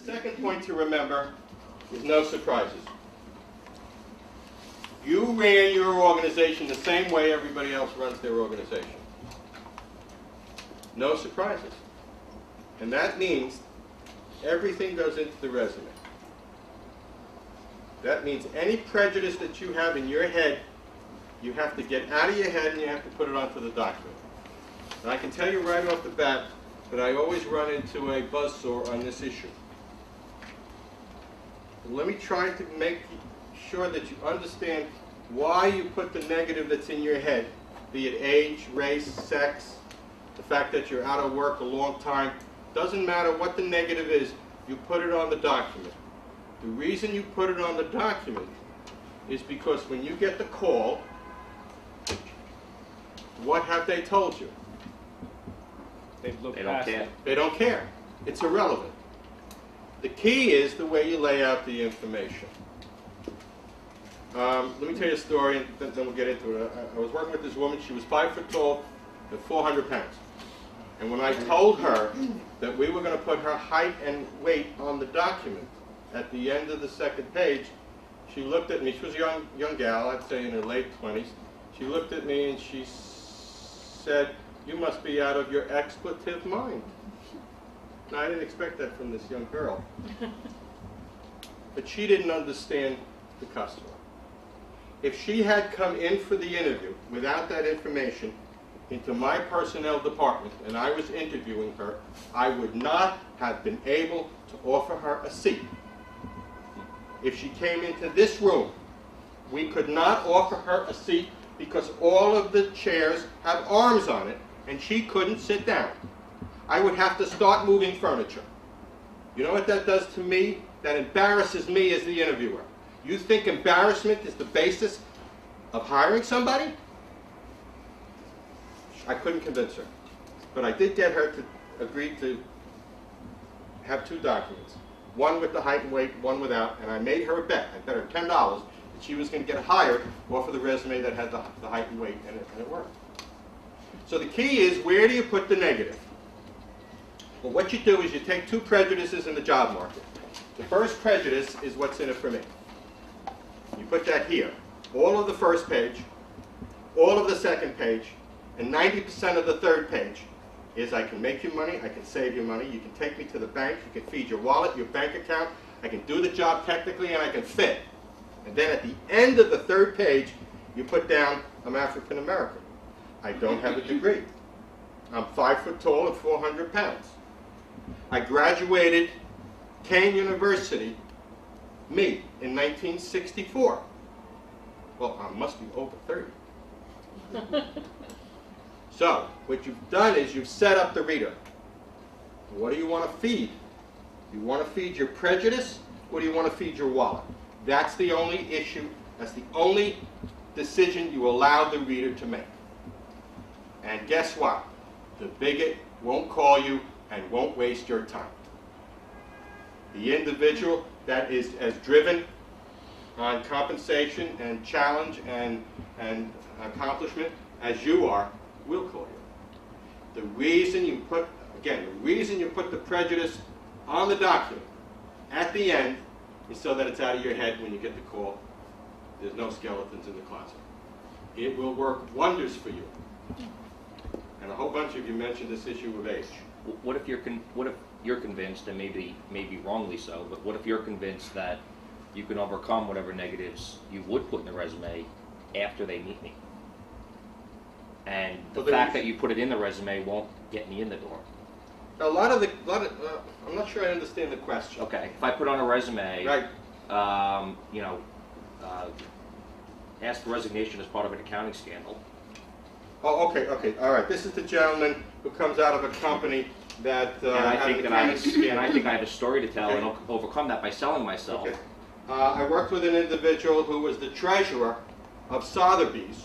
second point to remember is no surprises. You ran your organization the same way everybody else runs their organization. No surprises. And that means everything goes into the resume. That means any prejudice that you have in your head, you have to get out of your head and you have to put it onto the document. And I can tell you right off the bat that I always run into a buzzsaw on this issue. Let me try to make sure that you understand why you put the negative that's in your head, be it age, race, sex, the fact that you're out of work a long time. Doesn't matter what the negative is, you put it on the document. The reason you put it on the document is because when you get the call, what have they told you? They don't care. They don't care. It's irrelevant. The key is the way you lay out the information. Let me tell you a story, and then we'll get into it. I was working with this woman. She was 5 foot tall and 400 pounds. And when I told her that we were going to put her height and weight on the document at the end of the second page, she looked at me. She was a young gal, I'd say in her late 20s. She looked at me and she said, "You must be out of your expletive mind." Now, I didn't expect that from this young girl. But she didn't understand the customer. If she had come in for the interview without that information into my personnel department and I was interviewing her, I would not have been able to offer her a seat. If she came into this room, we could not offer her a seat because all of the chairs have arms on it and she couldn't sit down. I would have to start moving furniture. You know what that does to me? That embarrasses me as the interviewer. You think embarrassment is the basis of hiring somebody? I couldn't convince her. But I did get her to agree to have 2 documents. One with the height and weight, one without, and I made her a bet. I bet her $10 that she was going to get hired off of the resume that had the height and weight, and it worked. So the key is, where do you put the negative? Well, what you do is you take 2 prejudices in the job market. The first prejudice is what's in it for me. You put that here. All of the first page, all of the second page, and 90% of the third page is I can make you money, I can save you money, you can take me to the bank, you can feed your wallet, your bank account, I can do the job technically, and I can fit. And then at the end of the third page, you put down, I'm African American. I don't have a degree. I'm 5 foot tall and 400 pounds. I graduated Kane University, me, in 1964. Well, I must be over 30. So, what you've done is you've set up the reader. What do you want to feed? Do you want to feed your prejudice, or do you want to feed your wallet? That's the only issue, that's the only decision you allow the reader to make. And guess what? The bigot won't call you and won't waste your time. The individual that is as driven on compensation and challenge and accomplishment as you are will call you. The reason you put, again, the reason you put the prejudice on the document at the end is so that it's out of your head when you get the call. There's no skeletons in the closet. It will work wonders for you. And a whole bunch of you mentioned this issue of age. What if you're convinced, and maybe wrongly so, but what if you're convinced that you can overcome whatever negatives you would put in the resume after they meet me? And the fact that you put it in the resume won't get me in the door. I'm not sure I understand the question. Okay, if I put on a resume, right. Ask for resignation as part of an accounting scandal. Oh, okay, all right. This is the gentleman who comes out of a company that and I think I have a story to tell, and I'll overcome that by selling myself. Okay. I worked with an individual who was the treasurer of Sotheby's,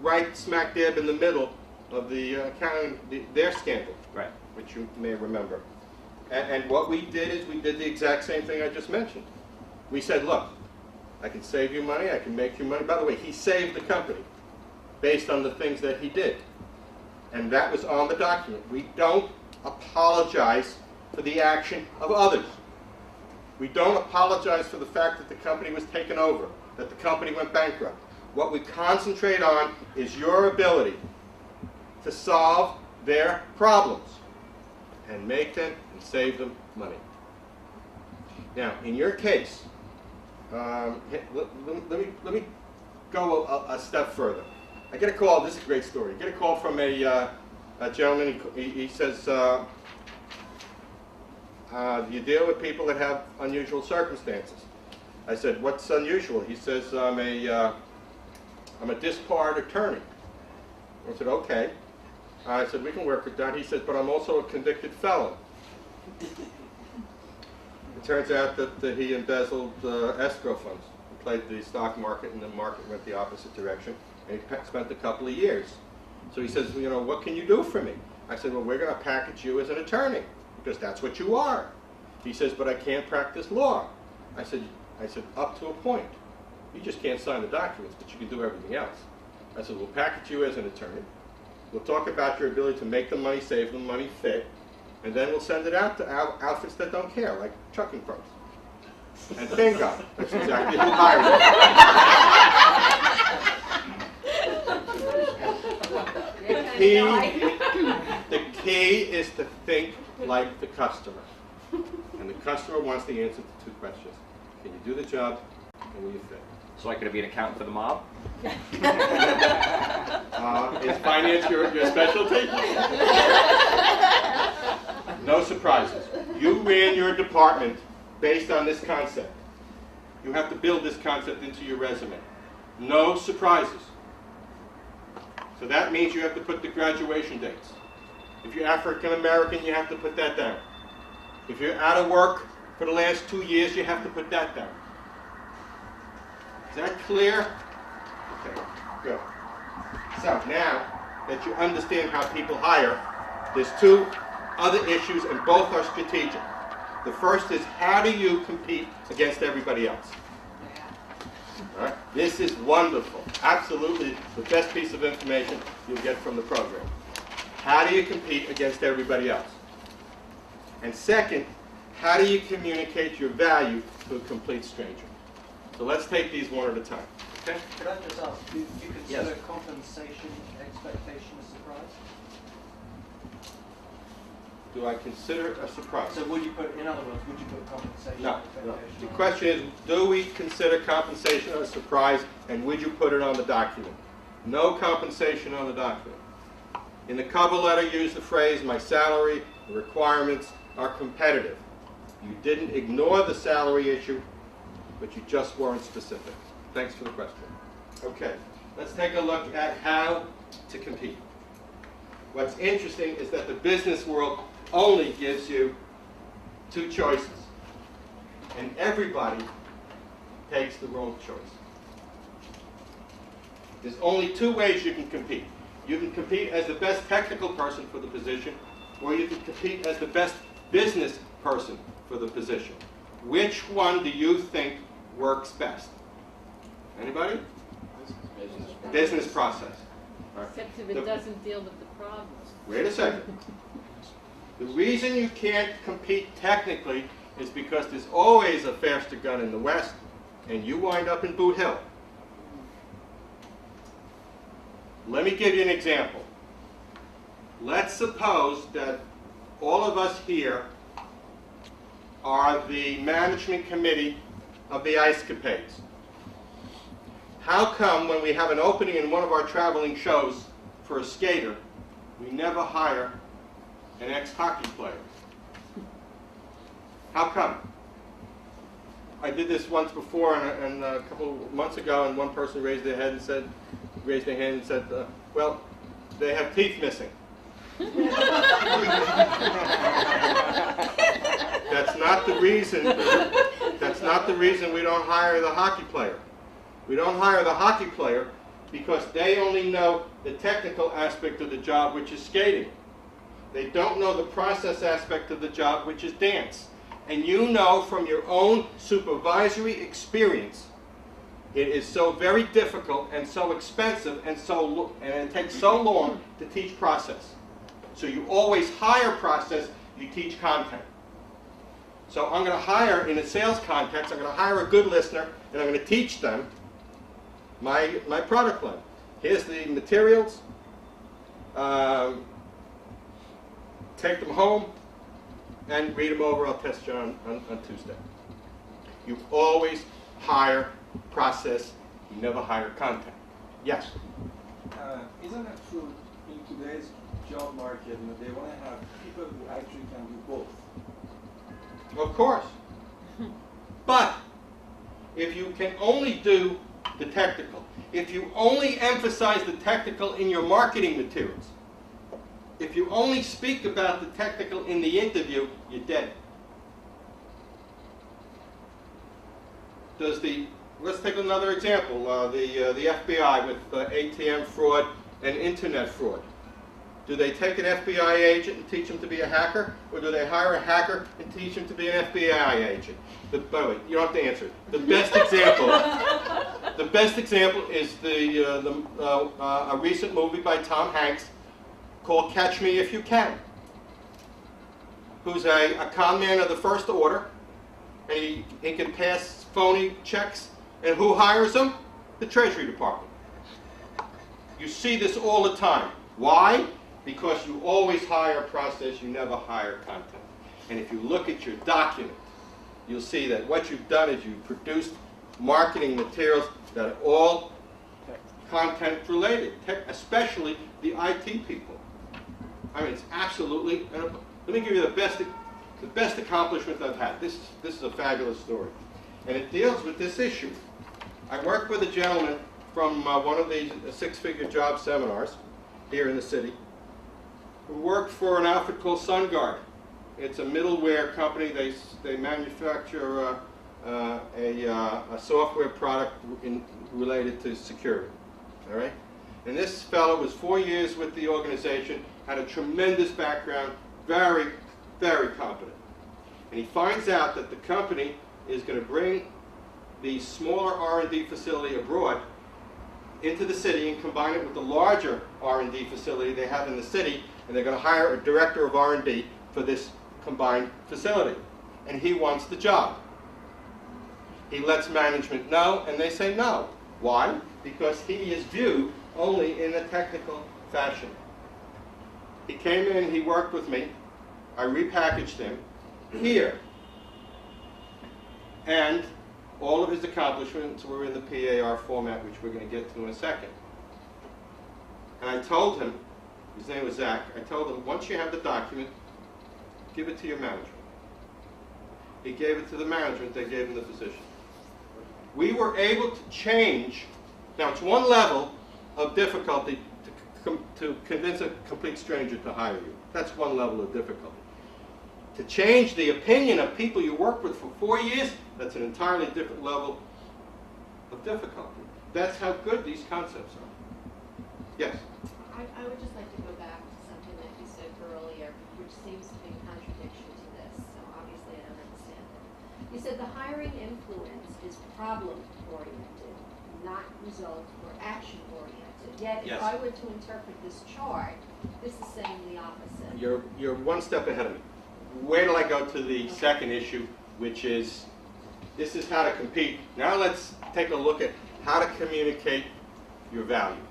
right smack dab in the middle of the accounting, their scandal, right, which you may remember. And what we did is we did the exact same thing I just mentioned. We said, look, I can save you money, I can make you money. By the way, he saved the company based on the things that he did. And that was on the document. We don't apologize for the action of others. We don't apologize for the fact that the company was taken over, that the company went bankrupt. What we concentrate on is your ability to solve their problems and make them and save them money. Now, in your case, let me go a step further. I get a call. This is a great story. I get a call from a gentleman. He says, you deal with people that have unusual circumstances. I said, what's unusual? He says, I'm a disbarred attorney. I said, okay. I said, we can work with that. He said, but I'm also a convicted felon. It turns out that he embezzled escrow funds. He played the stock market, and the market went the opposite direction. And he spent a couple of years. So he says, you know, what can you do for me? I said, well, we're going to package you as an attorney, because that's what you are. He says, but I can't practice law. I said, up to a point. You just can't sign the documents, but you can do everything else. I said, we'll package you as an attorney. We'll talk about your ability to make the money, save the money, fit, and then we'll send it out to outfits that don't care, like trucking firms. And bingo, that's exactly who hired me. The key is to think like the customer. And the customer wants the answer to two questions. Can you do the job, and will you fit? So I could be an accountant for the mob? Is finance your specialty? No surprises. You ran your department based on this concept. You have to build this concept into your resume. No surprises. So that means you have to put the graduation dates. If you're African American, you have to put that down. If you're out of work for the last 2 years, you have to put that down. Is that clear? Okay, good. So now that you understand how people hire, there's two other issues, and both are strategic. The first is, how do you compete against everybody else? All right? This is wonderful. Absolutely the best piece of information you'll get from the program. How do you compete against everybody else? And second, how do you communicate your value to a complete stranger? So let's take these one at a time. Okay? Could I just ask, do you consider Yes. compensation expectation a surprise? Do I consider a surprise? So would you put, in other words, would you put compensation No. expectation The on? question is, do we consider compensation a surprise, and would you put it on the document? No compensation on the document. In the cover letter, use the phrase, my salary, the requirements are competitive. You didn't ignore the salary issue, but you just weren't specific. Thanks for the question. Okay, let's take a look at how to compete. What's interesting is that the business world only gives you two choices, and everybody takes the wrong choice. There's only two ways you can compete. You can compete as the best technical person for the position, or you can compete as the best business person for the position. Which one do you think works best? Anybody? Business process. All right. Except if it doesn't deal with the problems. Wait a second. The reason you can't compete technically is because there's always a faster gun in the West, and you wind up in Boot Hill. Let me give you an example. Let's suppose that all of us here are the management committee of the Ice Capades. How come when we have an opening in one of our traveling shows for a skater, we never hire an ex-hockey player? How come? I did this once before, and a couple of months ago, and one person raised their hand and said, well, they have teeth missing. That's not the reason. That's not the reason we don't hire the hockey player. We don't hire the hockey player because they only know the technical aspect of the job, which is skating. They don't know the process aspect of the job, which is dance. And you know from your own supervisory experience, it is so very difficult and so expensive and it takes so long to teach process. So you always hire process, you teach content. So I'm going to hire, in a sales context, I'm going to hire a good listener, and I'm going to teach them my product line. Here's the materials. Take them home and read them over. I'll test you on Tuesday. You always hire process. You never hire content. Yes? Isn't it true in today's job market that they want to have people who actually can do both? Of course. But if you can only do the technical, if you only emphasize the technical in your marketing materials, if you only speak about the technical in the interview, you're dead. Let's take another example, the FBI with ATM fraud and internet fraud. Do they take an FBI agent and teach him to be a hacker, or do they hire a hacker and teach him to be an FBI agent? By the way, you don't have to answer. The best example is a recent movie by Tom Hanks called Catch Me If You Can, who's a con man of the first order, and he can pass phony checks, and who hires him? The Treasury Department. You see this all the time. Why? Because you always hire process, you never hire content. And if you look at your document, you'll see that what you've done is you've produced marketing materials that are all content related, especially the IT people. I mean, it's absolutely, let me give you the best accomplishment I've had. This is a fabulous story. And it deals with this issue. I worked with a gentleman from one of these six-figure job seminars here in the city who worked for an outfit called SunGuard. It's a middleware company. They manufacture a software product related to security. All right? And this fellow was 4 years with the organization, had a tremendous background, very, very competent. And he finds out that the company is going to bring the smaller R&D facility abroad into the city and combine it with the larger R&D facility they have in the city, and they're going to hire a director of R&D for this combined facility. And he wants the job. He lets management know, and they say no. Why? Because he is viewed only in a technical fashion. He came in, he worked with me, I repackaged him here, and all of his accomplishments were in the PAR format, which we're going to get to in a second. And I told him, his name was Zach, I told him, once you have the document, give it to your management. He gave it to the management, they gave him the position. We were able to change, now it's one level of difficulty to convince a complete stranger to hire you. That's one level of difficulty. To change the opinion of people you worked with for 4 years, that's an entirely different level of difficulty. That's how good these concepts are. Yes? I would just like to go back to something that you said earlier, which seems to be a contradiction to this, so obviously I don't understand it. You said the hiring influence is problem-oriented, not result or action-oriented. Yet, if I were to interpret this chart, this is saying the opposite. You're one step ahead of me. Wait till I go to the second issue, which is, this is how to compete. Now let's take a look at how to communicate your value.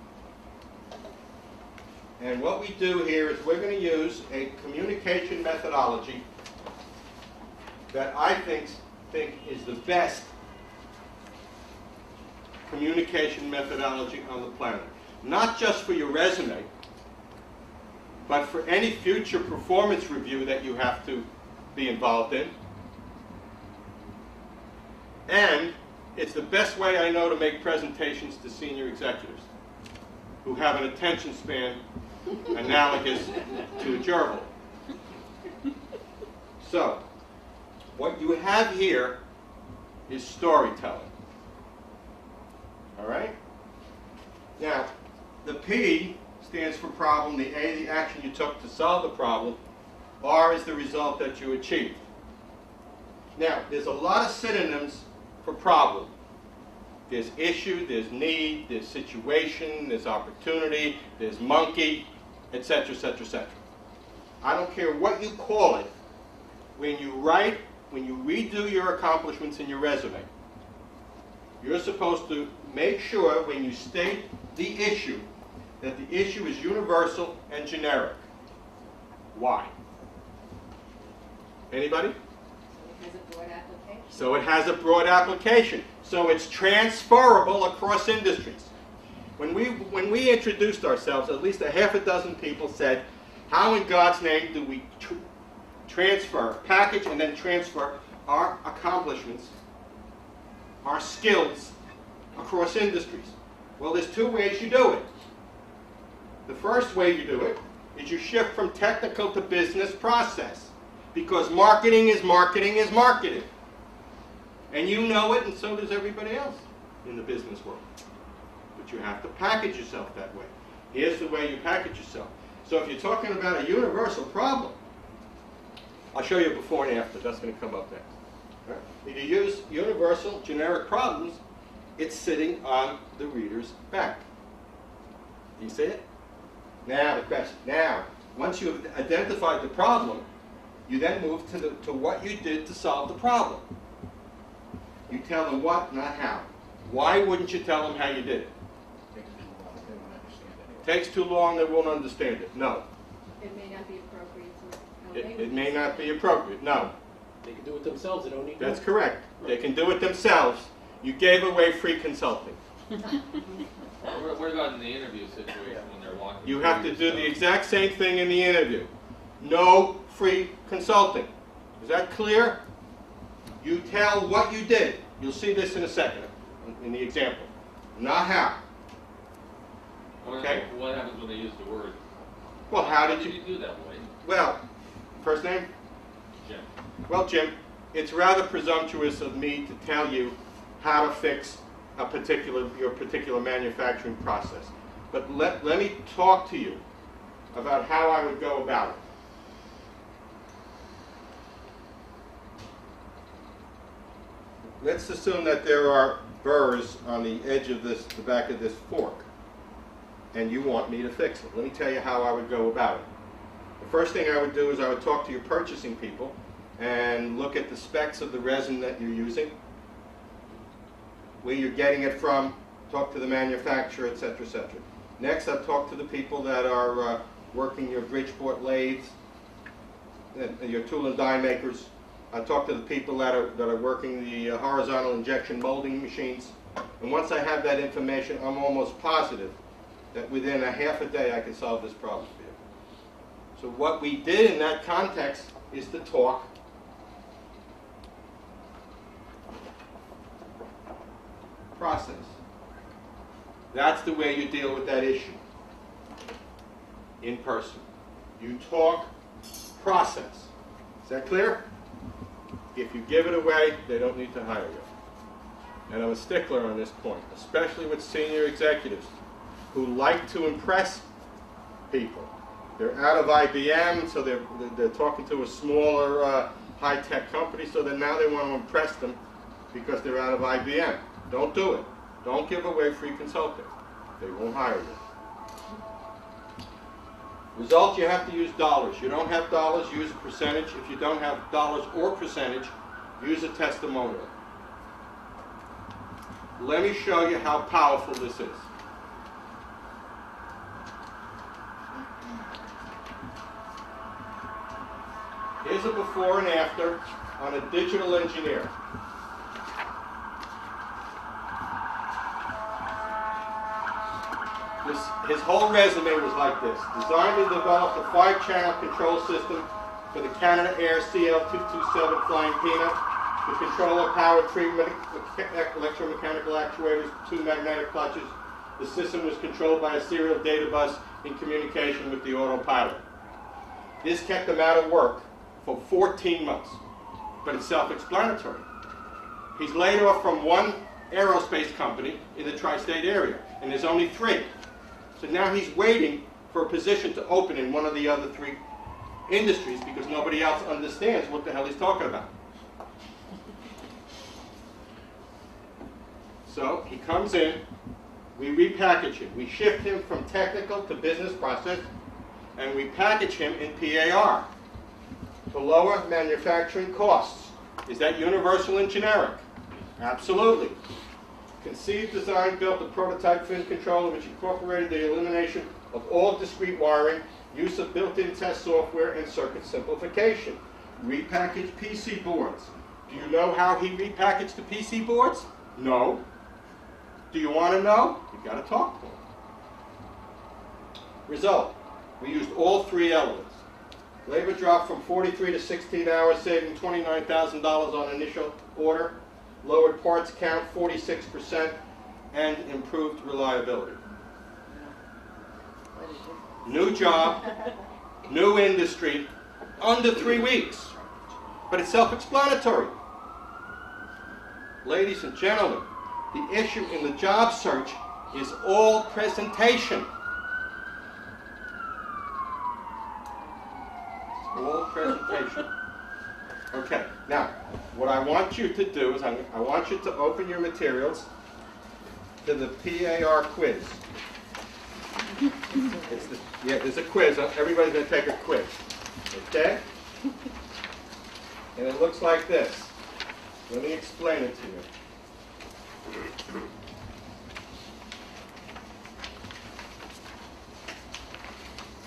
And what we do here is we're going to use a communication methodology that I think is the best communication methodology on the planet. Not just for your resume, but for any future performance review that you have to be involved in. And it's the best way I know to make presentations to senior executives who have an attention span analogous to a gerbil. So, what you have here is storytelling. All right? Now, the P stands for problem, the A, the action you took to solve the problem, R is the result that you achieved. Now, there's a lot of synonyms for problem. There's issue, there's need, there's situation, there's opportunity, there's monkey, etc., etc., etc. I don't care what you call it. When you write when you redo your accomplishments in your resume, you're supposed to make sure when you state the issue that the issue is universal and generic. Why? Anybody? It has a broad application. So it has a broad application. So it's transferable across industries. When we introduced ourselves, at least a half a dozen people said, how in God's name do we package and then transfer our accomplishments, our skills across industries? Well, there's two ways you do it. The first way you do it is you shift from technical to business process, because marketing is marketing is marketing. And you know it, and so does everybody else in the business world. But you have to package yourself that way. Here's the way you package yourself. So if you're talking about a universal problem, I'll show you before and after. That's going to come up next. Right? If you use universal generic problems, it's sitting on the reader's back. Do you see it? Now the question. Now, once you've identified the problem, you then move to what you did to solve the problem. You tell them what, not how. Why wouldn't you tell them how you did it? Takes too long, they won't understand it. No. It may not be appropriate to It may not be appropriate. No. They can do it themselves, they don't need That's correct. They can do it themselves. You gave away free consulting. What about in the interview situation when they're walking? You have to do the exact same thing in the interview. No free consulting. Is that clear? You tell what you did. You'll see this in a second in the example. Not how. Okay? What happens when they use the word? Well, how How did did you... you do that way? Well, first name? Jim. Well, Jim, it's rather presumptuous of me to tell you how to fix your particular manufacturing process. But let me talk to you about how I would go about it. Let's assume that there are burrs on the edge of the back of this fork, and you want me to fix it. Let me tell you how I would go about it. The first thing I would do is I would talk to your purchasing people and look at the specs of the resin that you're using, where you're getting it from, talk to the manufacturer, etc., etc. Next, I'd talk to the people that are working your Bridgeport lathes, your tool and die makers. I'd talk to the people that are working the horizontal injection molding machines. And once I have that information, I'm almost positive that within a half a day I can solve this problem for you. So what we did in that context is to talk process. That's the way you deal with that issue in person. You talk process. Is that clear? If you give it away, they don't need to hire you. And I'm a stickler on this point, especially with senior executives who like to impress people. They're out of IBM, so they're talking to a smaller high-tech company, so then now they want to impress them because they're out of IBM. Don't do it. Don't give away free consulting. They won't hire you. Result, you have to use dollars. You don't have dollars, use a percentage. If you don't have dollars or percentage, use a testimonial. Let me show you how powerful this is. Here's a before and after on a digital engineer. His whole resume was like this. Designed and developed a 5-channel control system for the Canada Air CL227 Flying Peanut, the controller power treatment, electromechanical actuators, 2 magnetic clutches. The system was controlled by a serial data bus in communication with the autopilot. This kept him out of work for 14 months, but it's self-explanatory. He's laid off from one aerospace company in the tri-state area, and there's only 3. So now he's waiting for a position to open in one of the other 3 industries because nobody else understands what the hell he's talking about. So he comes in, we repackage him. We shift him from technical to business process, and we package him in PAR to lower manufacturing costs. Is that universal and generic? Absolutely. Conceived, designed, built a prototype fin controller which incorporated the elimination of all discrete wiring, use of built-in test software, and circuit simplification. Repackaged PC boards. Do you know how he repackaged the PC boards? No. Do you want to know? You've got to talk to him. Result, we used all three elements. Labor dropped from 43 to 16 hours, saving $29,000 on initial order. Lowered parts count 46% and improved reliability. New job, new industry, under 3 weeks. But it's self-explanatory. Ladies and gentlemen, the issue in the job search is all presentation. All presentation. Okay, now, what I want you to do is I want you to open your materials to the PAR quiz. There's a quiz. Everybody's going to take a quiz. Okay? And it looks like this. Let me explain it to you.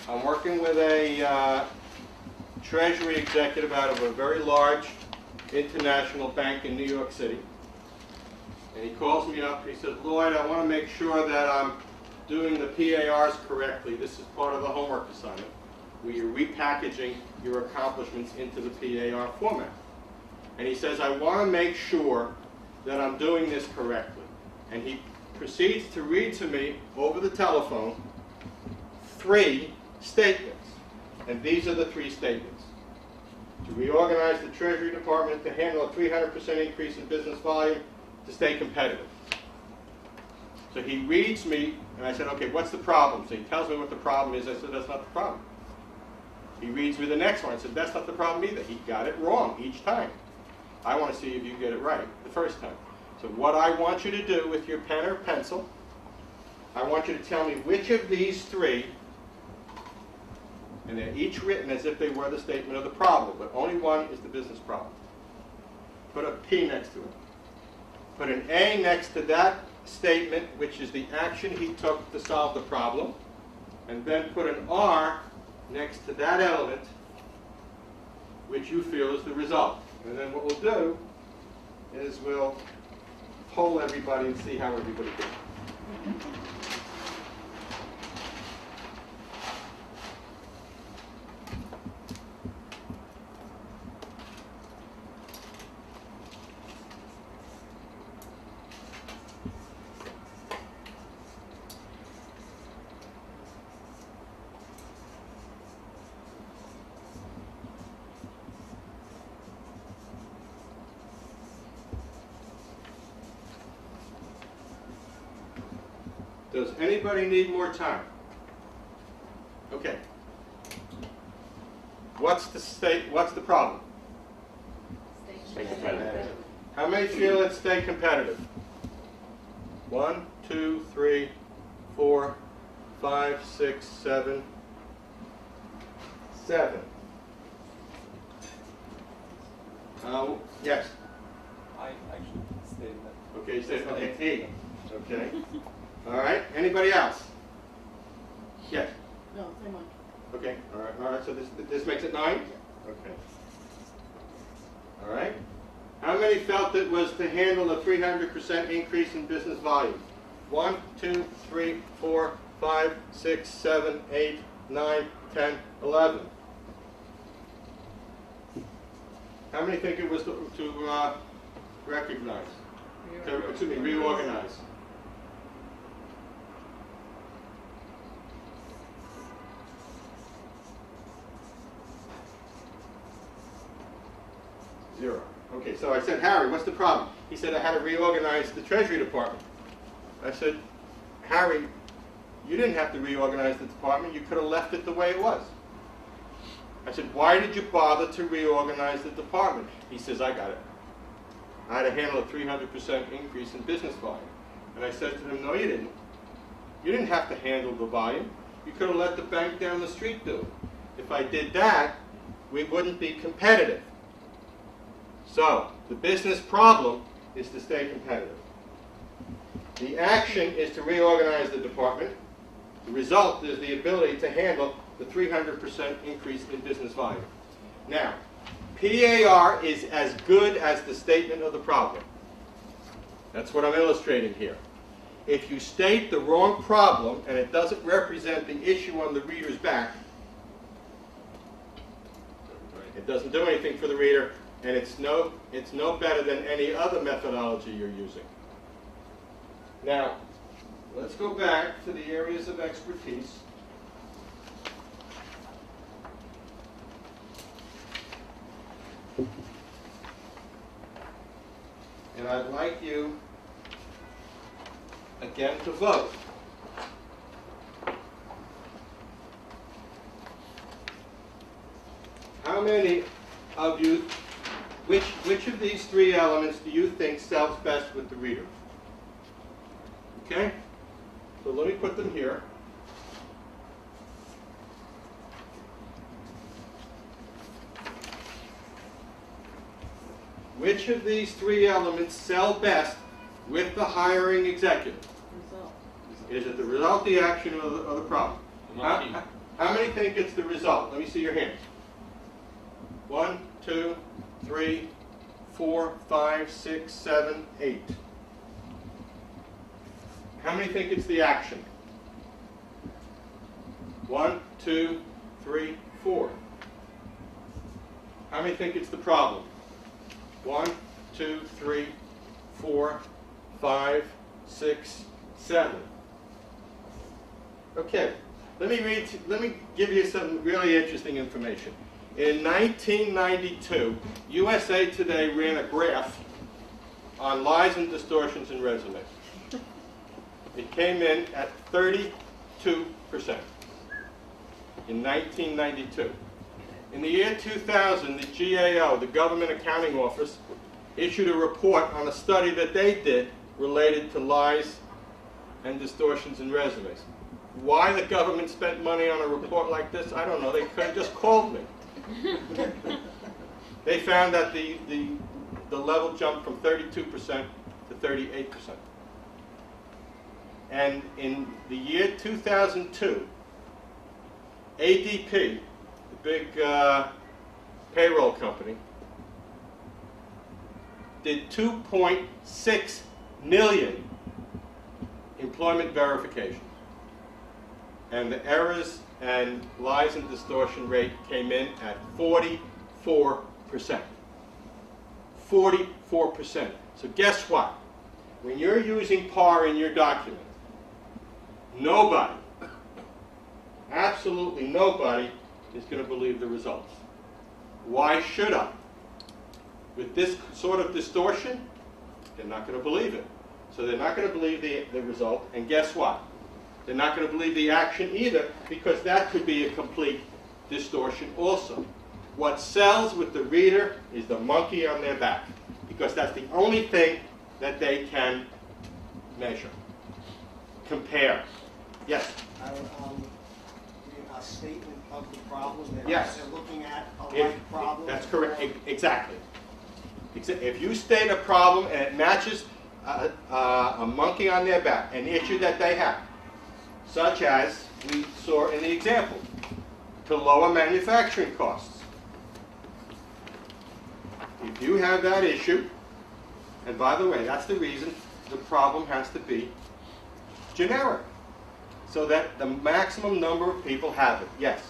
I'm working with a Treasury executive out of a very large international bank in New York City. And he calls me up. He says, Lloyd, I want to make sure that I'm doing the PARs correctly. This is part of the homework assignment, where you're repackaging your accomplishments into the PAR format. And he says, I want to make sure that I'm doing this correctly. And he proceeds to read to me over the telephone 3 statements. And these are the 3 statements. To reorganize the Treasury Department to handle a 300% increase in business volume to stay competitive. So he reads me, and I said, okay, what's the problem? So he tells me what the problem is. I said, that's not the problem. He reads me the next one. I said, that's not the problem either. He got it wrong each time. I want to see if you get it right the first time. So what I want you to do with your pen or pencil, I want you to tell me which of these 3, and they're each written as if they were the statement of the problem, but only one is the business problem. Put a P next to it. Put an A next to that statement, which is the action he took to solve the problem, and then put an R next to that element, which you feel is the result. And then what we'll do is we'll poll everybody and see how everybody did. Does anybody need more time? Okay. What's the problem? Stay competitive. How many feel it stay competitive? 1, 2, 3, 4, 5, 6, 7. 7. Yes. I actually stated that. Okay, you said okay, 8. Okay. All right. Anybody else? Yes. No, same one. Okay. All right. All right. So this makes it 9. Okay. All right. How many felt it was to handle a 300% increase in business volume? 1, 2, 3, 4, 5, 6, 7, 8, 9, 10, 11. How many think it was to recognize? Reorganize. Zero. Okay, so I said, Harry, what's the problem? He said, I had to reorganize the Treasury Department. I said, Harry, you didn't have to reorganize the department. You could have left it the way it was. I said, why did you bother to reorganize the department? He says, I got it. I had to handle a 300% increase in business volume. And I said to him, no, you didn't. You didn't have to handle the volume. You could have let the bank down the street do it. If I did that, we wouldn't be competitive. So, the business problem is to stay competitive. The action is to reorganize the department. The result is the ability to handle the 300% increase in business volume. Now, PAR is as good as the statement of the problem. That's what I'm illustrating here. If you state the wrong problem and it doesn't represent the issue on the reader's back, it doesn't do anything for the reader, and it's no better than any other methodology you're using. Now, let's go back to the areas of expertise. And I'd like you, again, to vote. How many of you, which of these three elements do you think sells best with the reader? Okay? So let me put them here. Which of these three elements sell best with the hiring executive? Result. Is it the result, the action, or the problem? The monkey. How many think it's the result? Let me see your hands. 1, 2, 3, 4, 5, 6, 7, 8. How many think it's the action? 1, 2, 3, 4. How many think it's the problem? 1, 2, 3, 4, 5, 6, 7. Okay, let me give you some really interesting information. In 1992, USA Today ran a graph on lies and distortions in resumes. It came in at 32% in 1992. In the year 2000, the GAO, the Government Accounting Office, issued a report on a study that they did related to lies and distortions in resumes. Why the government spent money on a report like this, I don't know. They could have just called me. They found that the level jumped from 32% to 38%. And in the year 2002, ADP, the big payroll company, did 2.6 million employment verifications. And the errors and lies and distortion rate came in at 44%. 44%. So guess what? When you're using PAR in your document, nobody, absolutely nobody, is going to believe the results. Why should I? With this sort of distortion, they're not going to believe it. So they're not going to believe the result, and guess what? They're not going to believe the action either, because that could be a complete distortion also. What sells with the reader is the monkey on their back, because that's the only thing that they can measure, compare. Yes? A statement of the problem that Yes. they're looking at, a like problem. That's correct. Exactly. If you state a problem and it matches a monkey on their back, an issue that they have, such as we saw in the example, to lower manufacturing costs. If you have that issue, and by the way, that's the reason the problem has to be generic, so that the maximum number of people have it. Yes?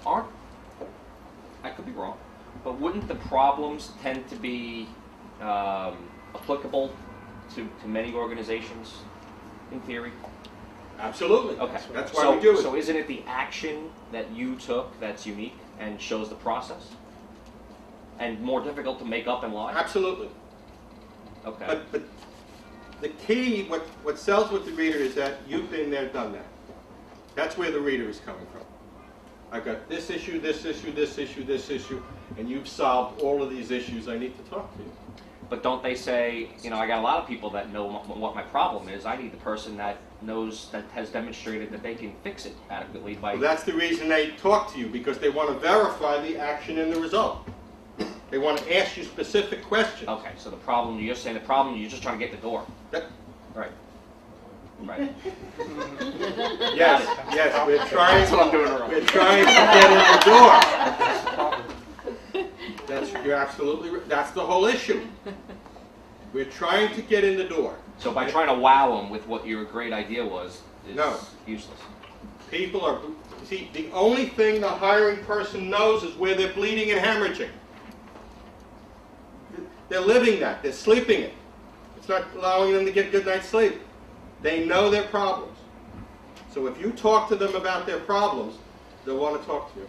I could be wrong, but wouldn't the problems tend to be applicable to many organizations, in theory? Absolutely. Okay. That's why we do it. So isn't it the action that you took that's unique and shows the process? And more difficult to make up and lie? Absolutely. Okay. But the key, what sells with the reader is that you've been there, done that. That's where the reader is coming from. I've got this issue, this issue, this issue, this issue, and you've solved all of these issues. I need to talk to you. But don't they say, I got a lot of people that know what my problem is. I need the person that knows, that has demonstrated that they can fix it adequately by... Well, that's the reason they talk to you, because they want to verify the action and the result. They want to ask you specific questions. Okay, so the problem, you're saying the problem, you're just trying to get the door. That- Right. Right. Yes, yes, we're trying. That's what I'm doing wrong. We're trying to get in the door. You're absolutely right. That's the whole issue. We're trying to get in the door. So by trying to wow them with what your great idea was, is No. useless. People are, see, the only thing the hiring person knows is where they're bleeding and hemorrhaging. They're living that. They're sleeping it. It's not allowing them to get a good night's sleep. They know their problems. So if you talk to them about their problems, they'll want to talk to you.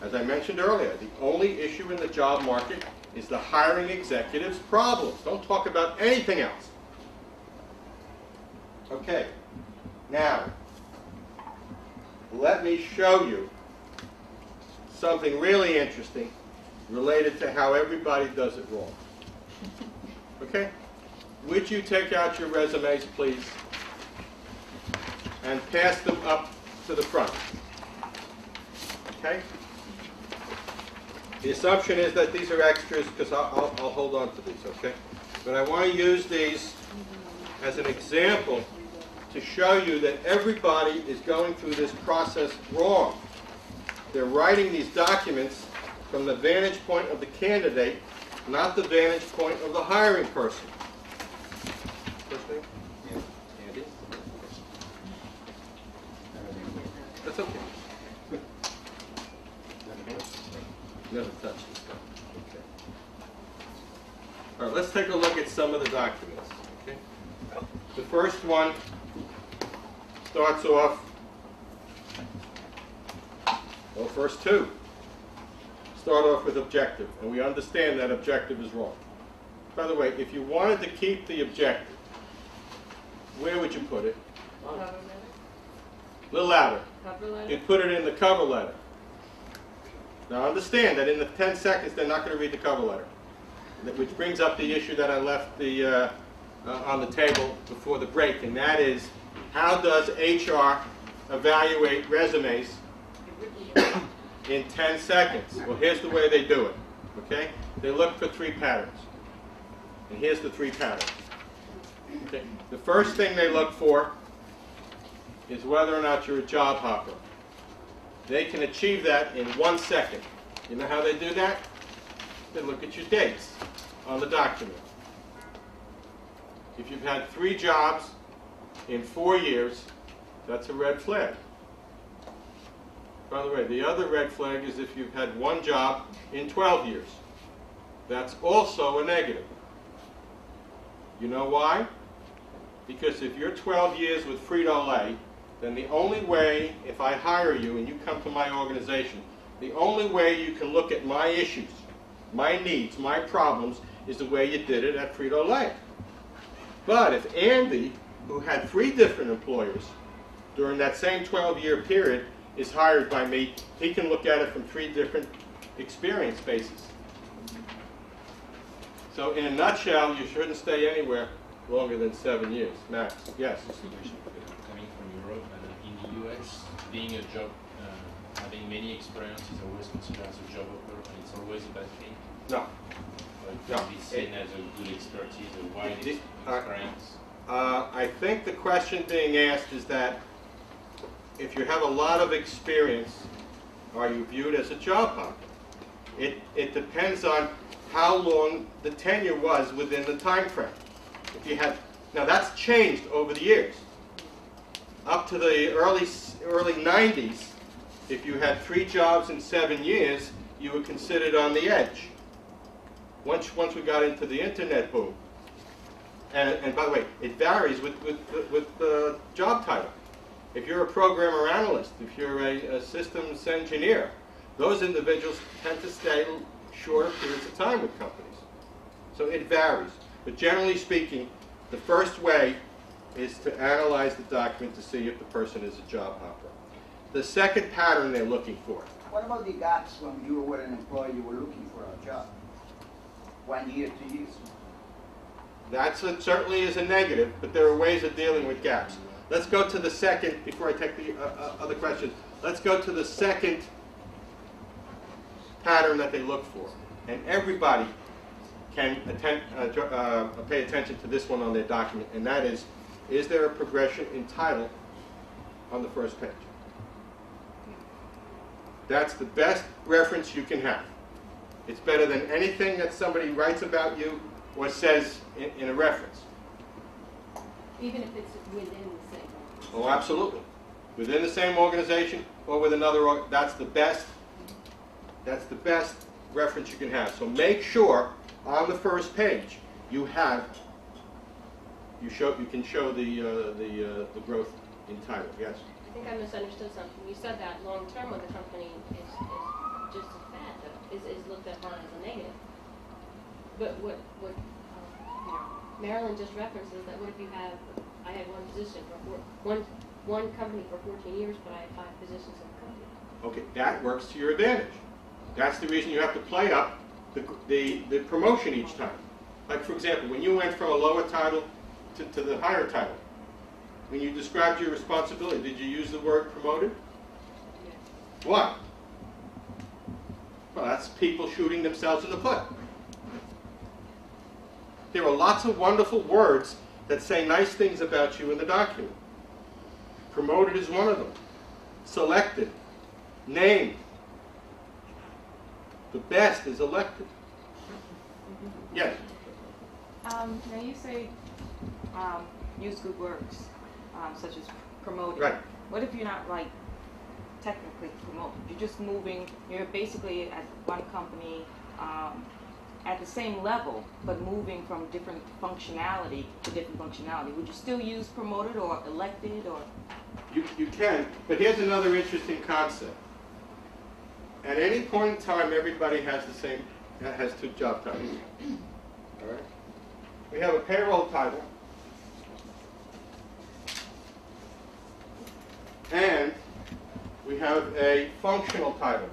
As I mentioned earlier, the only issue in the job market is the hiring executive's problems. Don't talk about anything else. Okay. Now, let me show you something really interesting related to how everybody does it wrong. Okay? Would you take out your resumes, please, and pass them up to the front? Okay? The assumption is that these are extras because I'll hold on to these, okay? But I want to use these as an example to show you that everybody is going through this process wrong. They're writing these documents from the vantage point of the candidate, not the vantage point of the hiring person. First name? Andy? That's okay. Never touch this stuff. Okay. All right, let's take a look at some of the documents. Okay. The first one starts off, well, first two start off with objective, and we understand that objective is wrong. By the way, if you wanted to keep the objective, where would you put it? Cover letter? A little louder. Cover letter? You'd put it in the cover letter. Now understand that in the 10 seconds they're not going to read the cover letter, which brings up the issue that I left on the table before the break, and that is, how does HR evaluate resumes in 10 seconds? Well, here's the way they do it, okay? They look for 3 patterns, and here's the 3 patterns. Okay. The first thing they look for is whether or not you're a job hopper. They can achieve that in 1 second. You know how they do that? They look at your dates on the document. If you've had 3 jobs in 4 years, that's a red flag. By the way, the other red flag is if you've had 1 job in 12 years. That's also a negative. You know why? Because if you're 12 years with Frito-Lay, then the only way, if I hire you and you come to my organization, the only way you can look at my issues, my needs, my problems, is the way you did it at Frito-Lay. But if Andy, who had 3 different employers during that same 12-year period, is hired by me, he can look at it from 3 different experience bases. So in a nutshell, you shouldn't stay anywhere longer than 7 years, max. Yes? Coming from Europe and in the US, being a job, having many experience is always considered as a job offer, and it's always a bad thing. No. But it can be seen as a good expertise, a wide experience. I think the question being asked is that if you have a lot of experience, are you viewed as a job hopper? It depends on how long the tenure was within the time frame. If you had, now that's changed over the years. Up to the early 90s, if you had 3 jobs in 7 years, you were considered on the edge. Once we got into the internet boom, and by the way, it varies with the job title. If you're a programmer analyst, if you're a systems engineer, those individuals tend to stay shorter periods of time with companies. So it varies. But generally speaking, the first way is to analyze the document to see if the person is a job hopper. The second pattern they're looking for. What about the gaps when you were an employee, you were looking for a job? 1 year, 2 years? That certainly is a negative, but there are ways of dealing with gaps. Let's go to the second, before I take the other questions, let's go to the second pattern that they look for. and everybody can pay attention to this one on their document, and that is there a progression in title on the first page? That's the best reference you can have. It's better than anything that somebody writes about you or says in a reference. Even if it's within the same one. Oh, absolutely. Within the same organization or with another, that's the best reference you can have. So make sure on the first page you can show the growth in title. Yes. I think I misunderstood something. You said that long term with the company is just as bad, though, is looked upon as a negative. But what Marilyn just references that what if you have, I had one position for one company for 14 years, but I had 5 positions in the company. Okay, that works to your advantage. That's the reason you have to play up the promotion each time. Like, for example, when you went from a lower title to the higher title, when you described your responsibility, did you use the word promoted? Yes. Why? Well, that's people shooting themselves in the foot. There are lots of wonderful words that say nice things about you in the document. Promoted is one of them. Selected. Named. The best is elected. Yes? Now you say use good words, such as promoted. Right. What if you're not like technically promoted? You're just moving, you're basically at one company at the same level, but moving from different functionality to different functionality. Would you still use promoted or elected or? You can, but here's another interesting concept. At any point in time, everybody has has 2 job titles. All right? We have a payroll title, and we have a functional title.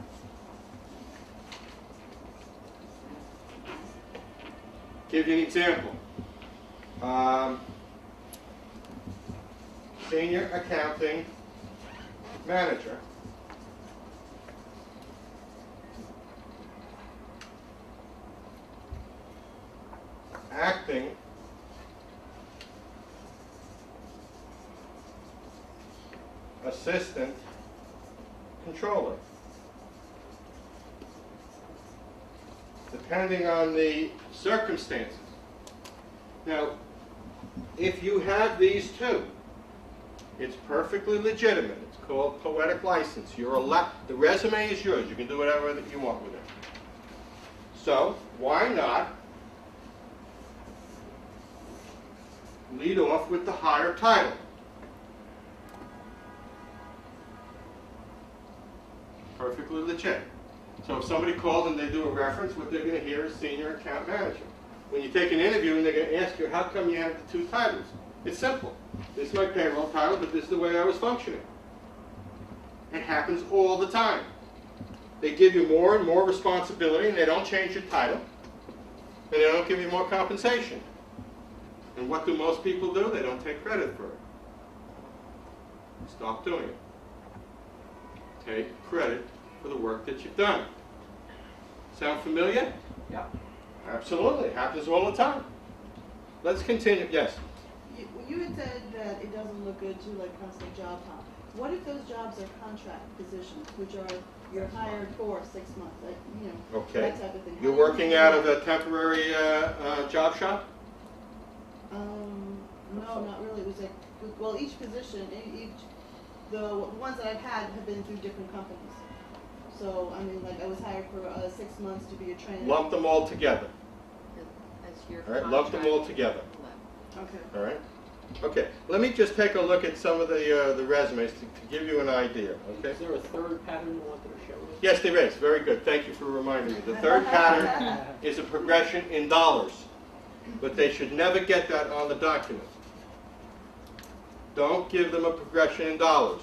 Give you an example. Senior accounting manager. Acting assistant controller. Depending on the circumstances. Now, if you have these 2, it's perfectly legitimate. It's called poetic license. The resume is yours. You can do whatever that you want with it. So, why not lead off with the higher title? Perfectly legit. So if somebody calls and they do a reference, what they're going to hear is senior account manager. When you take an interview and they're going to ask you, how come you have the 2 titles? It's simple. This is my payroll title, but this is the way I was functioning. It happens all the time. They give you more and more responsibility, and they don't change your title, and they don't give you more compensation. And what do most people do? They don't take credit for it. Stop doing it. Take credit for the work that you've done. Sound familiar? Yeah. Absolutely. It happens all the time. Let's continue. Yes? You had said that it doesn't look good to like constant job hop. What if those jobs are contract positions, which are you're hired for 6 months, like, Okay. that type of thing? You're working out of a temporary job shop? No, not really. It was like, well, each position, the ones that I've had have been through different companies. So, I mean, like, I was hired for 6 months to be a trainer. Lump them all together. As your All right, lump them all contract. together. Okay. All right? Okay, let me just take a look at some of the resumes to give you an idea, okay? Is there a third pattern you want to show us? Yes, there is. Very good. Thank you for reminding me. The third pattern is a progression in dollars, but they should never get that on the document. Don't give them a progression in dollars.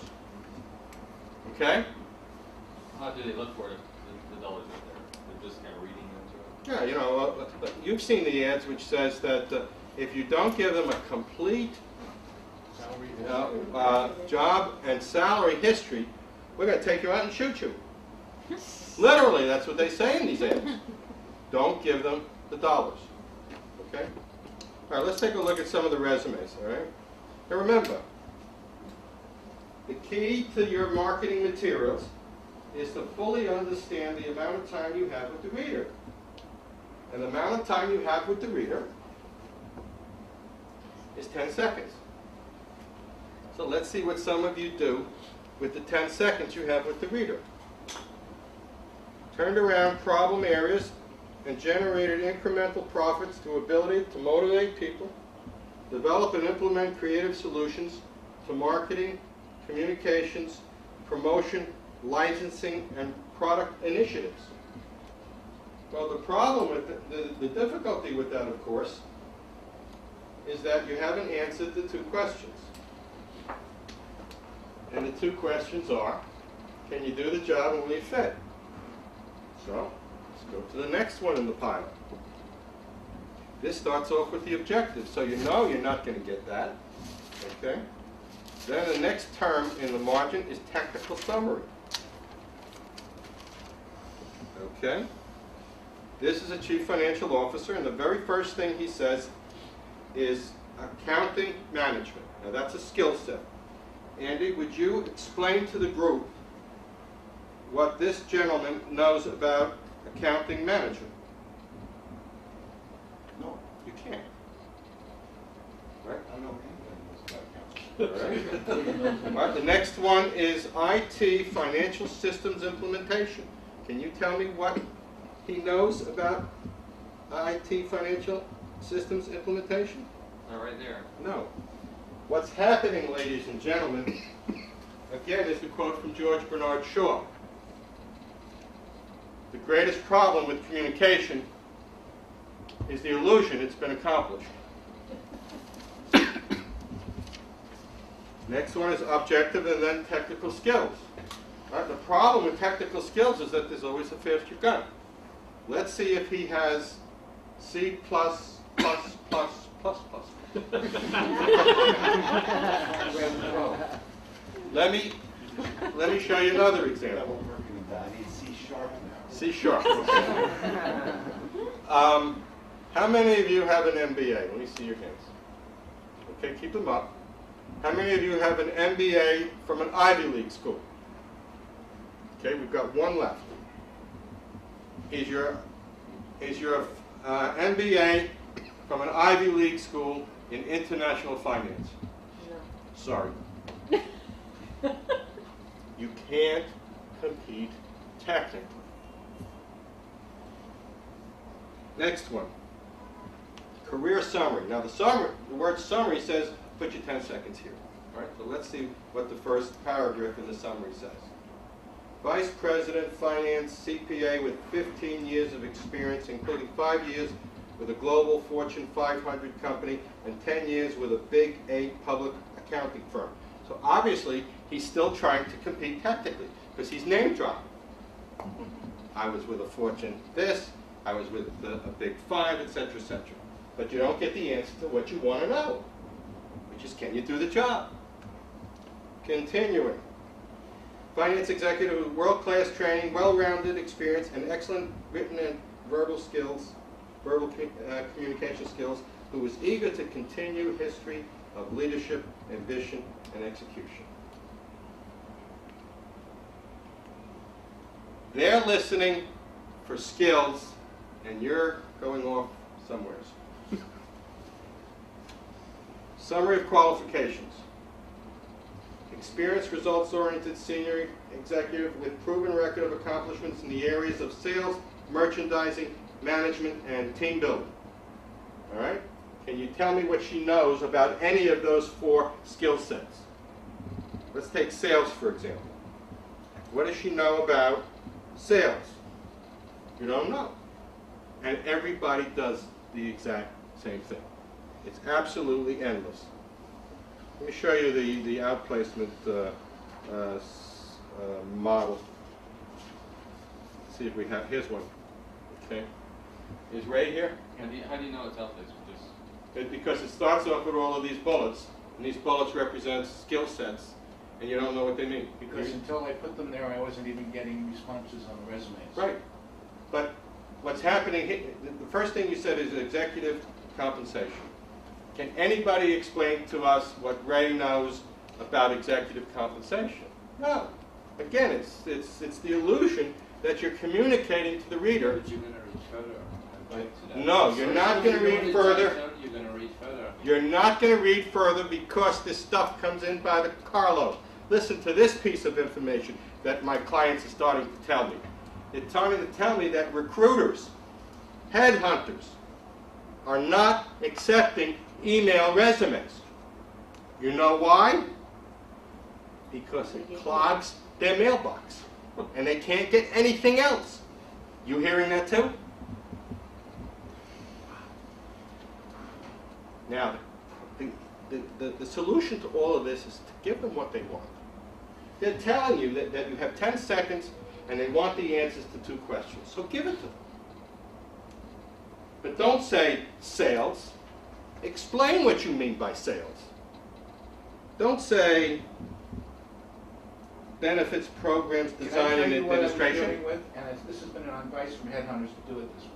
Okay? How do they look for it if the dollars are there? They're just kind of reading into it? Yeah, you know, you've seen the ads which says that if you don't give them a complete job and salary history, we're going to take you out and shoot you. Literally, that's what they say in these ads. Don't give them the dollars. Okay? All right, let's take a look at some of the resumes, all right? Now remember, the key to your marketing materials is to fully understand the amount of time you have with the reader. And the amount of time you have with the reader is 10 seconds. So let's see what some of you do with the 10 seconds you have with the reader. Turned around problem areas and generated incremental profits through ability to motivate people, develop and implement creative solutions to marketing, communications, promotion, licensing, and product initiatives. Well, the problem with the difficulty with that, of course, is that you haven't answered the two questions. And the two questions are, can you do the job and will you fit? So, let's go to the next one in the pile. This starts off with the objective, so you know you're not going to get that. Okay? Then the next term in the margin is technical summary. Okay? This is a chief financial officer, and the very first thing he says is accounting management. Now that's a skill set. Andy, would you explain to the group what this gentleman knows about accounting management? No, You can't. Right? I don't know anything about accounting. All right, the next one is IT, financial systems implementation. Can you tell me what he knows about IT, financial systems implementation? Not right there. No. What's happening, ladies and gentlemen, again, is the quote from George Bernard Shaw. The greatest problem with communication is the illusion it's been accomplished. Next one is objective and then technical skills. All right, the problem with technical skills is that there's always a faster gun. Let's see if he has C++++++. Let me show you another example. I need C# now. C#. How many of you have an MBA? Let me see your hands. Okay, keep them up. How many of you have an MBA from an Ivy League school? Okay, we've got one left. Is your MBA from an Ivy League school in international finance? No. Sorry. You can't compete technically. Next one. Career summary. Now the word summary says put your 10 seconds here. All right, so let's see what the first paragraph in the summary says. Vice President, Finance, CPA with 15 years of experience, including 5 years with a global Fortune 500 company and 10 years with a Big 8 public accounting firm. So obviously, he's still trying to compete technically, because he's name dropping. I was with a Fortune this, I was with a Big 5, etc., etc. But you don't get the answer to what you want to know, which is, can you do the job? Continuing. Finance executive with world-class training, well-rounded experience, and excellent written and verbal skills, communication skills, who is eager to continue history of leadership, ambition, and execution. They're listening for skills, and you're going off somewhere. Summary of qualifications. Experienced, results-oriented senior executive with proven record of accomplishments in the areas of sales, merchandising, management, and team building. All right? Can you tell me what she knows about any of those 4 skill sets? Let's take sales, for example. What does she know about sales? You don't know. And everybody does the exact same thing. It's absolutely endless. Let me show you the outplacement model. Let's see if we have, here's one. Okay. Is Ray here? How do you know it's outplacement? Because it starts off with all of these bullets, and these bullets represent skill sets, and you don't know what they mean. Because until I put them there, I wasn't even getting responses on the resumes. Right. But what's happening, the first thing you said is executive compensation. Can anybody explain to us what Ray knows about executive compensation? No. Again, it's the illusion that you're communicating to the reader. But you're going to read further. I object to that. No, you're not going to read further. You're going to read further. You're not going to read further because this stuff comes in by the carload. Listen to this piece of information that my clients are starting to tell me. They're starting to tell me that recruiters, headhunters, are not accepting email resumes. You know why? Because it clogs their mailbox and they can't get anything else. You hearing that too? Now, the solution to all of this is to give them what they want. They're telling you that you have 10 seconds and they want the answers to 2 questions. So give it to them. But don't say sales. Explain what you mean by sales. Don't say benefits, programs, design, and administration. Can I tell you what I'm dealing with? And this has been an advice from headhunters to do it this way.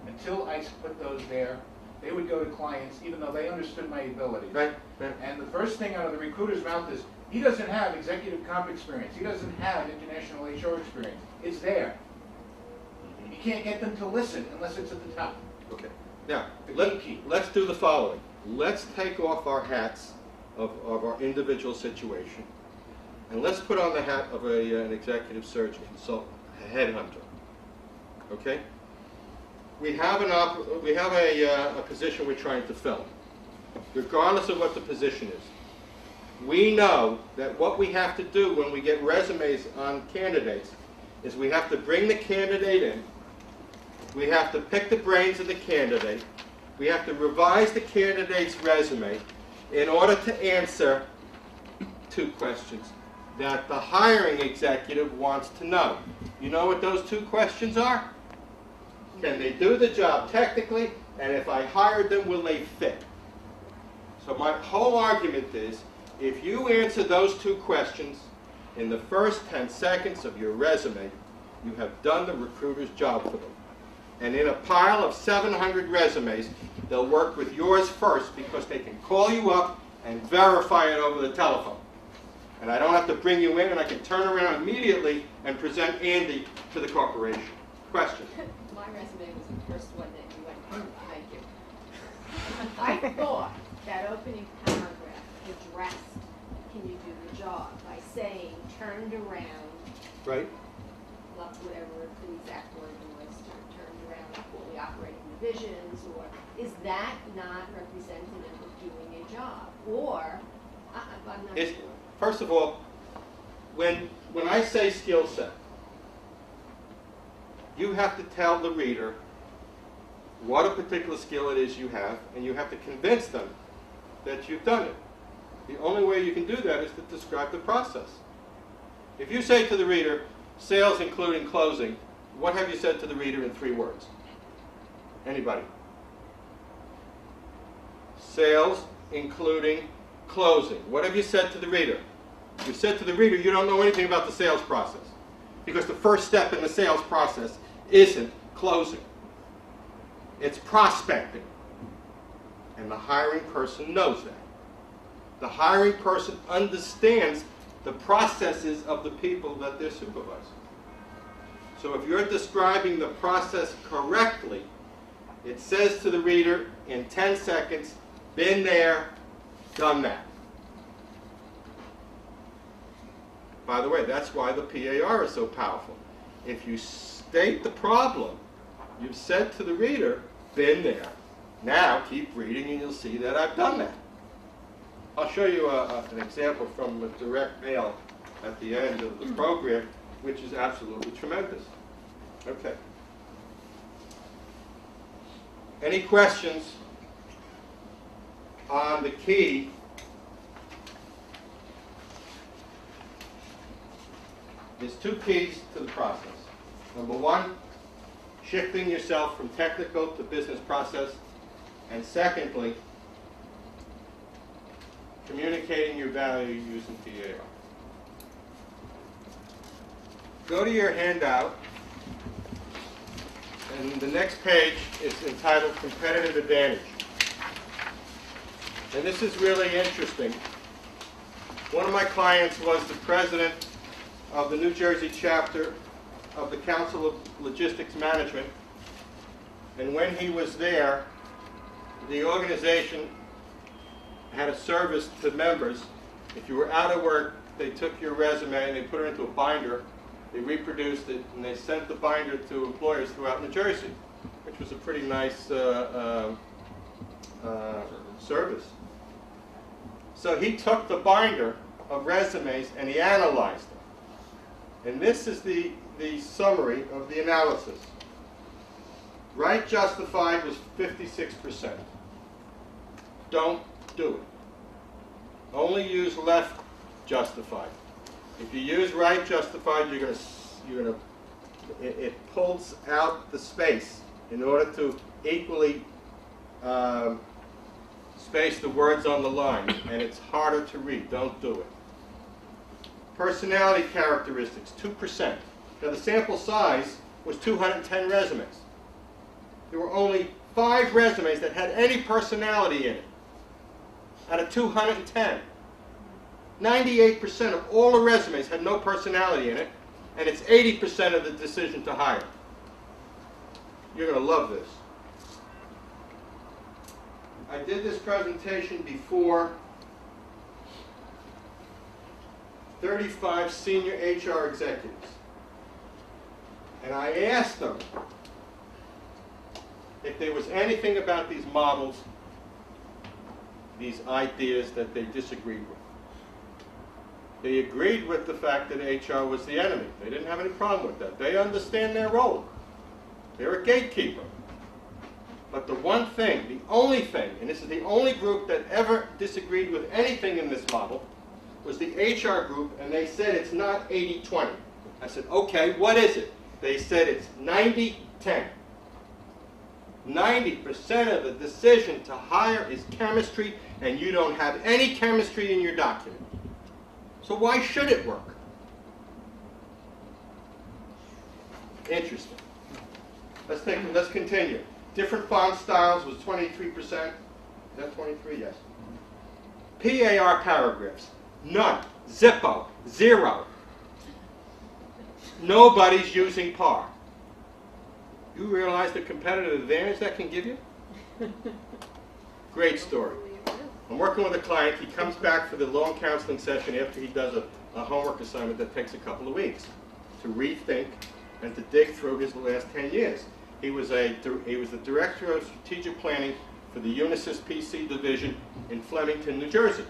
Until I put those there, they would go to clients even though they understood my abilities. Right, right. And the first thing out of the recruiter's mouth is, he doesn't have executive comp experience. He doesn't have international HR experience. It's there. You can't get them to listen unless it's at the top. Okay. Now, The gatekeeper. let's do the following. Let's take off our hats of our individual situation, and let's put on the hat of an executive search consultant, a headhunter. Okay? We have a position we're trying to fill, regardless of what the position is. We know that what we have to do when we get resumes on candidates is we have to bring the candidate in, we have to pick the brains of the candidate, we have to revise the candidate's resume in order to answer 2 questions that the hiring executive wants to know. You know what those 2 questions are? Can they do the job technically? And if I hired them, will they fit? So my whole argument is, if you answer those 2 questions in the first 10 seconds of your resume, you have done the recruiter's job for them. And in a pile of 700 resumes, they'll work with yours first because they can call you up and verify it over the telephone. And I don't have to bring you in, and I can turn around immediately and present Andy to the corporation. Question? My resume was the first one that you went through. Thank you. I thought that opening paragraph addressed, can you do the job, by saying turned around, Right? whatever the exact wording was, turned around fully operating divisions, or is that not representative of doing a job? Or, I'm not sure. First of all, when I say skill set, you have to tell the reader what a particular skill it is you have, and you have to convince them that you've done it. The only way you can do that is to describe the process. If you say to the reader, sales including closing, what have you said to the reader in 3 words? Anybody? Sales including closing. What have you said to the reader? You said to the reader you don't know anything about the sales process, because the first step in the sales process isn't closing. It's prospecting. And the hiring person knows that. The hiring person understands the processes of the people that they're supervising. So if you're describing the process correctly, it says to the reader in 10 seconds, been there, done that. By the way, that's why the PAR is so powerful. If you state the problem, you've said to the reader, been there. Now keep reading and you'll see that I've done that. I'll show you an example from a direct mail at the end of the program, which is absolutely tremendous. Okay. Any questions on the key There's 2 keys to the process. Number 1, shifting yourself from technical to business process. And secondly, communicating your value using PAR. Go to your handout And the next page is entitled Competitive Advantage. And this is really interesting. One of my clients was the president of the New Jersey chapter of the Council of Logistics Management. And when he was there, the organization had a service to members. If you were out of work, they took your resume and they put it into a binder. They reproduced it, and they sent the binder to employers throughout New Jersey, which was a pretty nice service. So he took the binder of resumes and he analyzed them. And this is the summary of the analysis. Right justified was 56%. Don't do it. Only use left justified. If you use right justified, it pulls out the space in order to equally space the words on the line, and it's harder to read. Don't do it. Personality characteristics, 2%. Now the sample size was 210 resumes. There were only 5 resumes that had any personality in it out of 210. 98% of all the resumes had no personality in it, and it's 80% of the decision to hire. You're going to love this. I did this presentation before 35 senior HR executives, and I asked them if there was anything about these models, these ideas that they disagreed with. They agreed with the fact that HR was the enemy. They didn't have any problem with that. They understand their role. They're a gatekeeper. But the one thing, the only thing, and this is the only group that ever disagreed with anything in this model, was the HR group, and they said it's not 80-20. I said, okay, what is it? They said it's 90-10. 90% of the decision to hire is chemistry, and you don't have any chemistry in your document. So why should it work? Interesting. Let's continue. Different font styles was 23%. Is that 23? Yes. PAR paragraphs. None. Zippo. 0. Nobody's using PAR. You realize the competitive advantage that can give you? Great story. I'm working with a client. He comes back for the long counseling session after he does a homework assignment that takes a couple of weeks to rethink and to dig through his last 10 years. He was the director of strategic planning for the Unisys PC division in Flemington, New Jersey.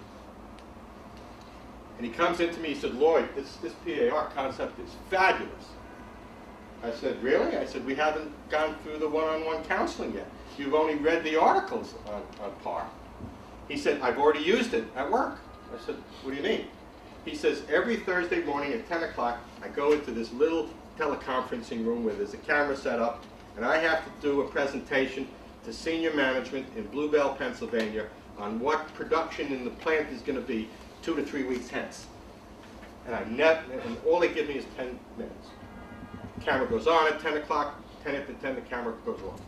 And he comes into me, he said, Lloyd, this PAR concept is fabulous. I said, really? I said, we haven't gone through the one-on-one counseling yet. You've only read the articles on PAR. He said, I've already used it at work. I said, what do you mean? He says, every Thursday morning at 10 o'clock, I go into this little teleconferencing room where there's a camera set up, and I have to do a presentation to senior management in Blue Bell, Pennsylvania, on what production in the plant is going to be 2 to 3 weeks hence. And all they give me is 10 minutes. The camera goes on at 10 o'clock, 10 after 10, the camera goes off.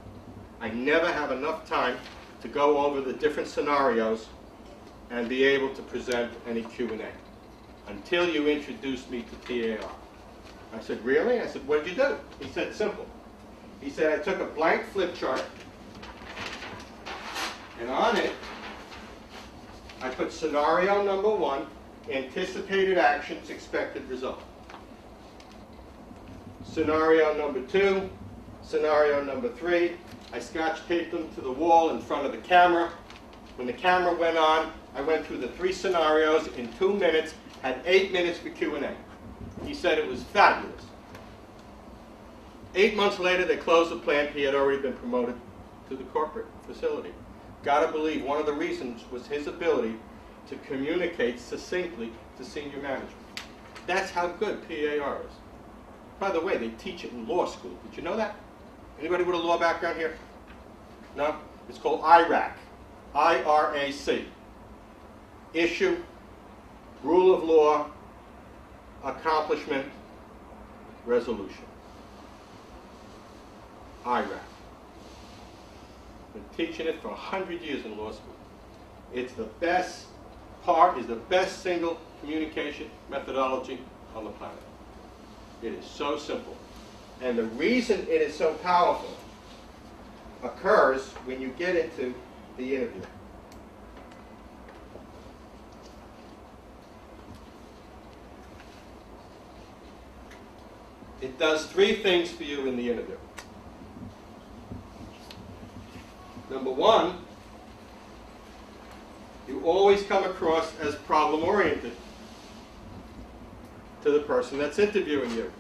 I never have enough time to go over the different scenarios and be able to present any Q&A until you introduce me to PAR. I said, really? I said, what did you do? He said, simple. He said, I took a blank flip chart, and on it, I put scenario number 1, anticipated actions, expected result. Scenario number 2, scenario number 3, I scotch taped them to the wall in front of the camera. When the camera went on, I went through the 3 scenarios in 2 minutes, had 8 minutes for Q&A. He said it was fabulous. 8 months later, they closed the plant. He had already been promoted to the corporate facility. Gotta believe one of the reasons was his ability to communicate succinctly to senior management. That's how good PAR is. By the way, they teach it in law school. Did you know that? Anybody with a law background here? No? It's called IRAC. I-R-A-C. Issue, rule of law, accomplishment, resolution. IRAP. Been teaching it for 100 years in law school. It's the best part, is the best single communication methodology on the planet. It is so simple. And the reason it is so powerful occurs when you get into the interview. It does 3 things for you in the interview. Number 1, you always come across as problem-oriented to the person that's interviewing you.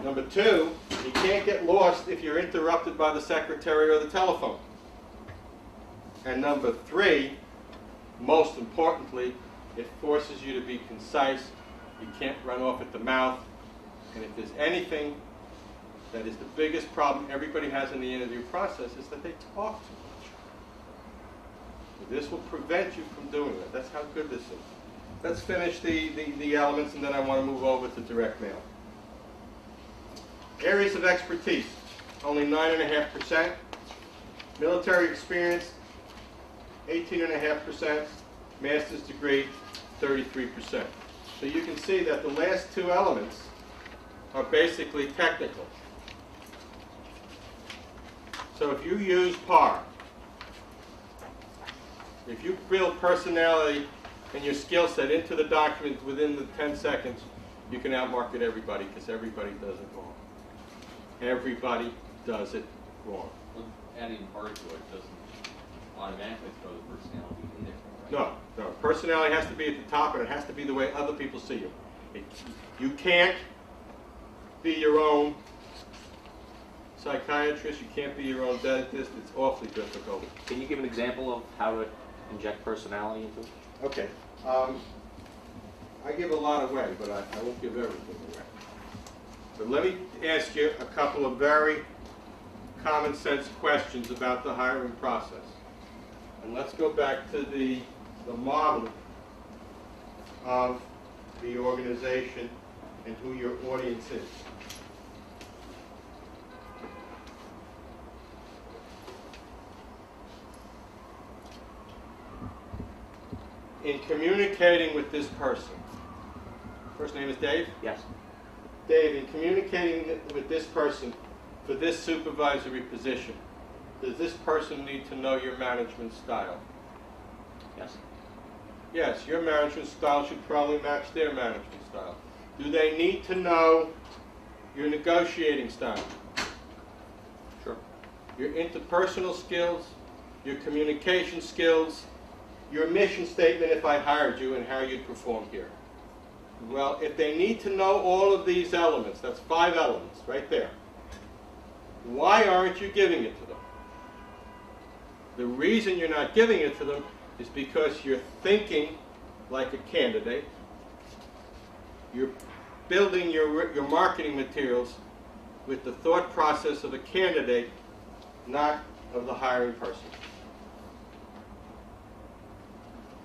Number 2, you can't get lost if you're interrupted by the secretary or the telephone. And number 3, most importantly, it forces you to be concise. You can't run off at the mouth. And if there's anything that is the biggest problem everybody has in the interview process, is that they talk too much. So this will prevent you from doing that. That's how good this is. Let's finish the elements, and then I want to move over to direct mail. Areas of expertise, only 9.5%. Military experience, 18.5%. Master's degree, 33%. So you can see that the last 2 elements are basically technical. So if you use PAR, if you build personality and your skill set into the document within the 10 seconds, you can outmarket everybody, because everybody does it wrong. Everybody does it wrong. Well, adding part to it doesn't automatically throw the personality in there, right? No. Personality has to be at the top, and it has to be the way other people see you. You can't be your own psychiatrist, you can't be your own dentist. It's awfully difficult. Can you give an example of how to inject personality into it? Okay. I give a lot away, but I won't give everything away. But let me ask you a couple of very common sense questions about the hiring process. And let's go back to the model of the organization and who your audience is. In communicating with this person, first name is Dave? Yes. Dave, in communicating with this person for this supervisory position, does this person need to know your management style? Yes. Yes, your management style should probably match their management style. Do they need to know your negotiating style? Sure. Your interpersonal skills, your communication skills, your mission statement if I hired you, and how you'd perform here. Well, if they need to know all of these elements, that's 5 elements right there, why aren't you giving it to them? The reason you're not giving it to them is because you're thinking like a candidate. You're building your marketing materials with the thought process of a candidate, not of the hiring person.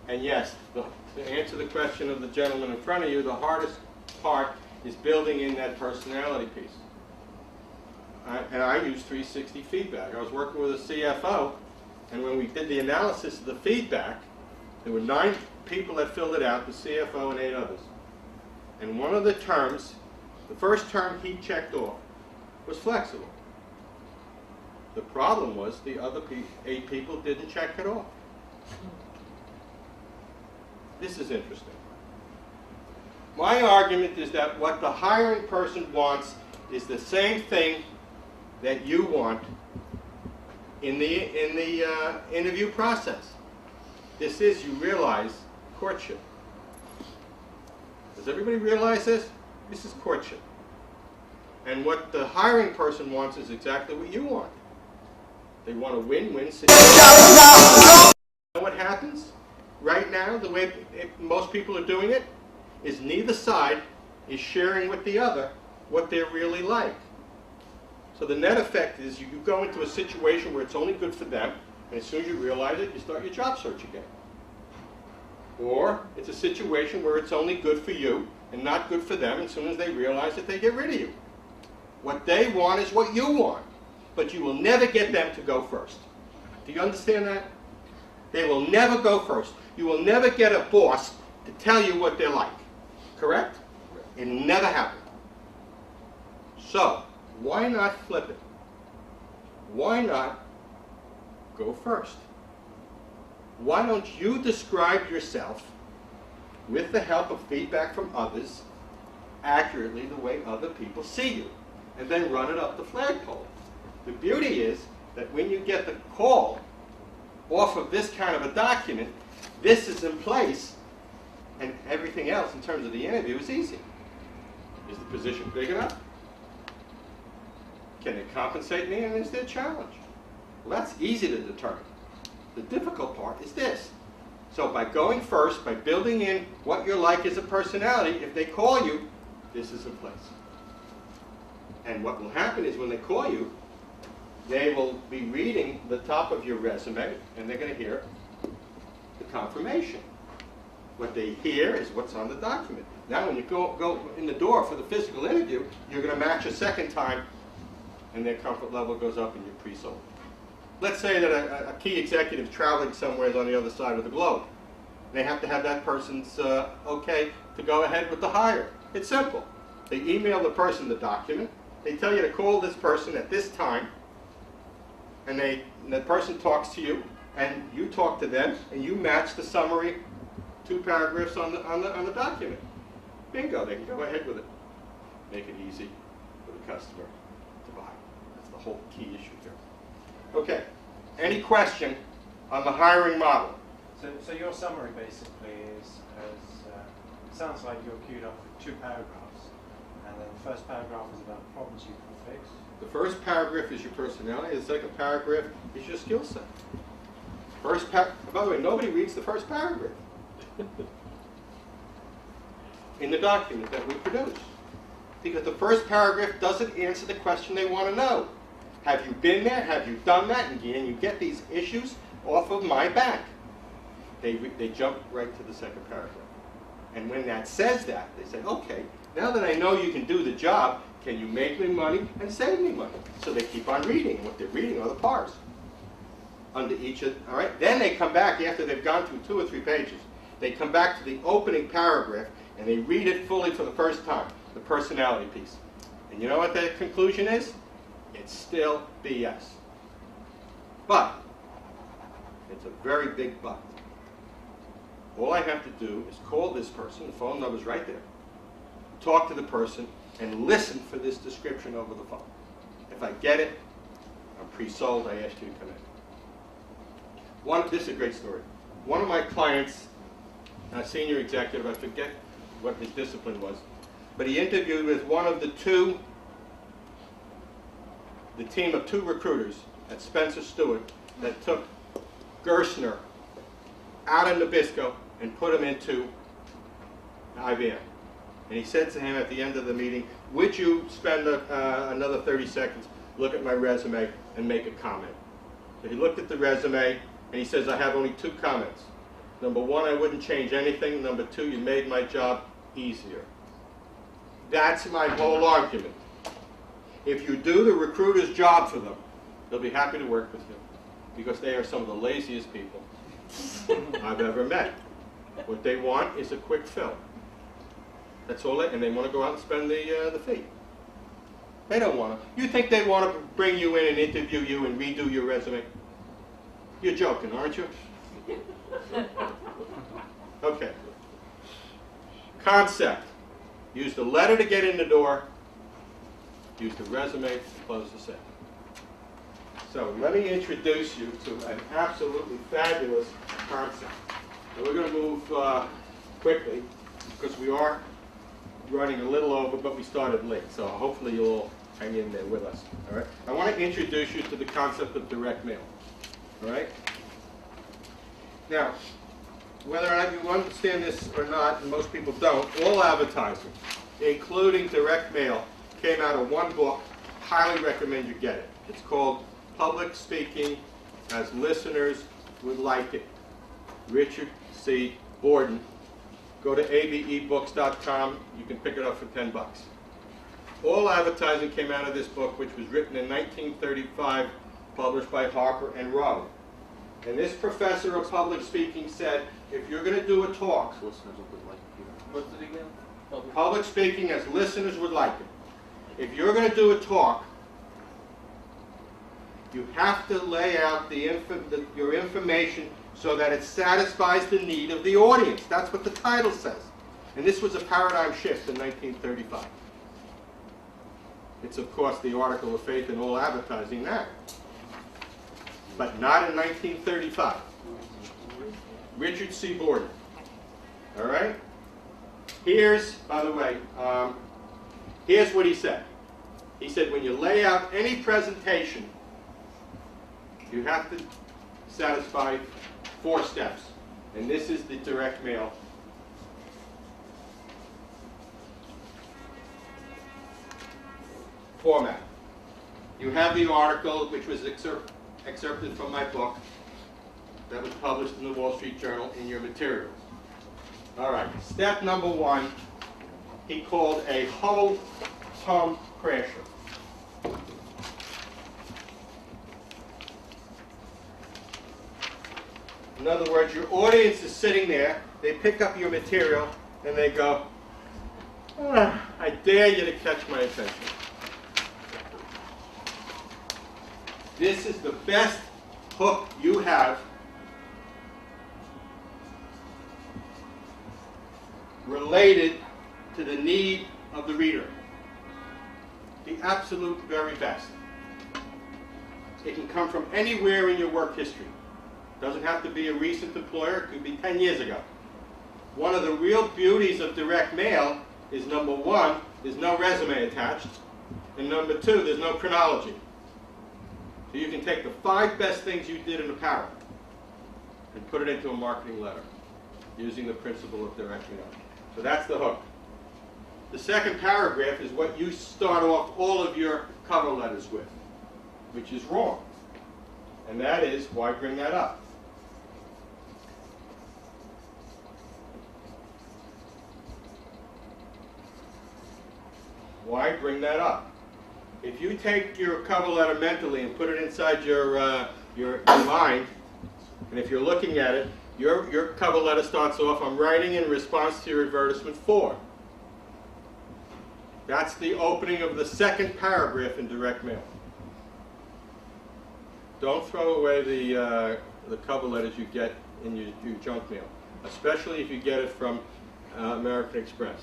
And yes, to answer the question of the gentleman in front of you, the hardest part is building in that personality piece. And I use 360 feedback. I was working with a CFO, and when we did the analysis of the feedback, there were 9 people that filled it out, the CFO and 8 others. And one of the terms, the first term he checked off, was flexible. The problem was the other 8 people didn't check it off. This is interesting. My argument is that what the hiring person wants is the same thing that you want in the interview process. This is, you realize, courtship. Does everybody realize this? This is courtship. And what the hiring person wants is exactly what you want. They want a win-win situation. You know what happens? Right now, the way most people are doing it, is neither side is sharing with the other what they're really like. So the net effect is you go into a situation where it's only good for them, and as soon as you realize it, you start your job search again. Or it's a situation where it's only good for you and not good for them, and as soon as they realize it, they get rid of you. What they want is what you want. But you will never get them to go first. Do you understand that? They will never go first. You will never get a boss to tell you what they're like. Correct? It will never happen. So, why not flip it? Why not go first? Why don't you describe yourself, with the help of feedback from others, accurately the way other people see you, and then run it up the flagpole? The beauty is that when you get the call off of this kind of a document, this is in place, and everything else in terms of the interview is easy. Is the position big enough? Can they compensate me, and is there a challenge? Well, that's easy to determine. The difficult part is this. So by going first, by building in what you're like as a personality, if they call you, this is in place. And what will happen is when they call you, they will be reading the top of your resume, and they're going to hear the confirmation. What they hear is what's on the document. Now when you go in the door for the physical interview, you're going to match a second time, and their comfort level goes up and you're pre-sold. Let's say that a key executive traveling somewhere on the other side of the globe. They have to have that person's okay to go ahead with the hire. It's simple. They email the person the document. They tell you to call this person at this time, and the person talks to you, and you talk to them, and you match the summary 2 paragraphs on the document. Bingo, they can go ahead with it. Make it easy for the customer to buy. That's the whole key issue here. Okay, any question on the hiring model? So your summary basically is, it sounds like you're queued up with 2 paragraphs, and then the first paragraph is about problems you can fix. The first paragraph is your personality, the second paragraph is your skill set. By the way, nobody reads the first paragraph in the document that we produce, because the first paragraph doesn't answer the question they want to know. Have you been there? Have you done that? And you get these issues off of my back. They jump right to the second paragraph. And when that says that, they say, okay, now that I know you can do the job, can you make me money and save me money? So they keep on reading. What they're reading are the parts under each of, all right? Then they come back after they've gone through 2 or 3 pages. They come back to the opening paragraph and they read it fully for the first time, the personality piece. And you know what the conclusion is? It's still BS. But, it's a very big but. All I have to do is call this person, the phone number's right there, talk to the person, and listen for this description over the phone. If I get it, I'm pre-sold, I ask you to come in. This is a great story. One of my clients, a senior executive, I forget what his discipline was, but he interviewed with one of the team of 2 recruiters at Spencer Stewart that took Gerstner out of Nabisco and put him into IBM. And he said to him at the end of the meeting, would you spend another 30 seconds, look at my resume, and make a comment? So he looked at the resume, and he says, I have only 2 comments. Number 1, I wouldn't change anything. Number 2, you made my job easier. That's my whole argument. If you do the recruiter's job for them, they'll be happy to work with you, because they are some of the laziest people I've ever met. What they want is a quick fill. That's all and they want to go out and spend the fee. They don't want to. You think they want to bring you in and interview you and redo your resume? You're joking, aren't you? Okay. Concept. Use the letter to get in the door. Use the resume to close the sale. So let me introduce you to an absolutely fabulous concept. And we're going to move quickly because we are running a little over, but we started late. So hopefully you'll all hang in there with us. All right. I want to introduce you to the concept of direct mail. All right. Now, whether or not you understand this or not, and most people don't, all advertising, including direct mail, came out of one book. Highly recommend you get it. It's called Public Speaking as Listeners Would Like It. Richard C. Borden. Go to abebooks.com. You can pick it up for $10. All advertising came out of this book, which was written in 1935, published by Harper and Row. And this professor of public speaking said, if you're going to do a talk, What's it again? public speaking as listeners would like it. If you're going to do a talk, you have to lay out your information so that it satisfies the need of the audience. That's what the title says. And this was a paradigm shift in 1935. It's, of course, the article of faith in all advertising now. But not in 1935. Richard C. Borden. All right? Here's, by the way, here's what he said. He said, when you lay out any presentation, you have to satisfy 4 steps. And this is the direct mail format. You have the article, which was excerpted from my book, that was published in the Wall Street Journal in your materials. All right, step number 1, he called a whole home crasher. In other words, your audience is sitting there, they pick up your material, and they go, I dare you to catch my attention. This is the best hook you have related to the need of the reader. The absolute very best. It can come from anywhere in your work history. Doesn't have to be a recent employer, it could be 10 years ago. One of the real beauties of direct mail is, number 1, there's no resume attached, and number 2, there's no chronology. So you can take the 5 best things you did in a paragraph and put it into a marketing letter using the principle of direct mail. So that's the hook. The second paragraph is what you start off all of your cover letters with, which is wrong. And that is, why bring that up? Why bring that up? If you take your cover letter mentally and put it inside your mind, and if you're looking at it, your cover letter starts off, I'm writing in response to your advertisement 4. That's the opening of the second paragraph in direct mail. Don't throw away the cover letters you get in your junk mail, especially if you get it from American Express.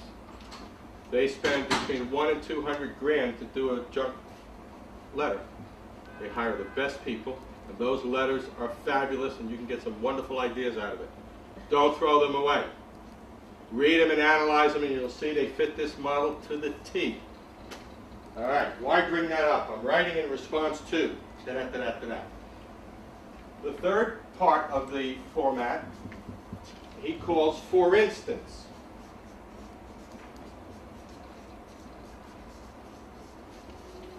They spend between $100 and $200 grand to do a junk letter. They hire the best people, and those letters are fabulous, and you can get some wonderful ideas out of it. Don't throw them away. Read them and analyze them, and you'll see they fit this model to the T. All right, why bring that up? I'm writing in response to. Da-da-da-da-da-da. The third part of the format, he calls for instance.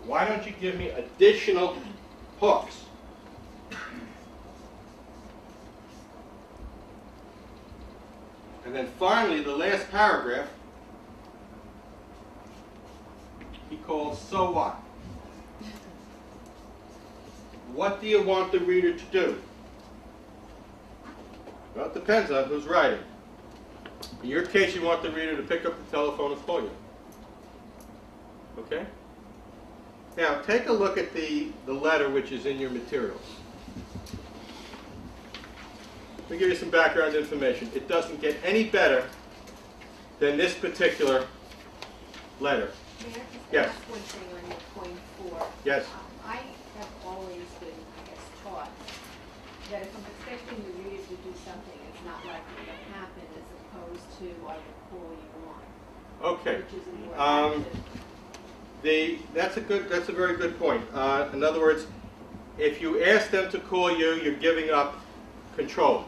Why don't you give me additional hooks? And then finally, the last paragraph, he calls so what? What do you want the reader to do? Well, it depends on who's writing. In your case, you want the reader to pick up the telephone and call you. Okay? Now, take a look at the letter which is in your materials. Let me give you some background information. It doesn't get any better than this particular letter. May I just Yes. ask one thing on your point 4? Yes. I have always been, I guess, taught that if I'm expecting the reader to do something, it's not likely to happen, as opposed to I will call you on. Okay. Which is a more active. That's a very good point. In other words, if you ask them to call you, you're giving up control.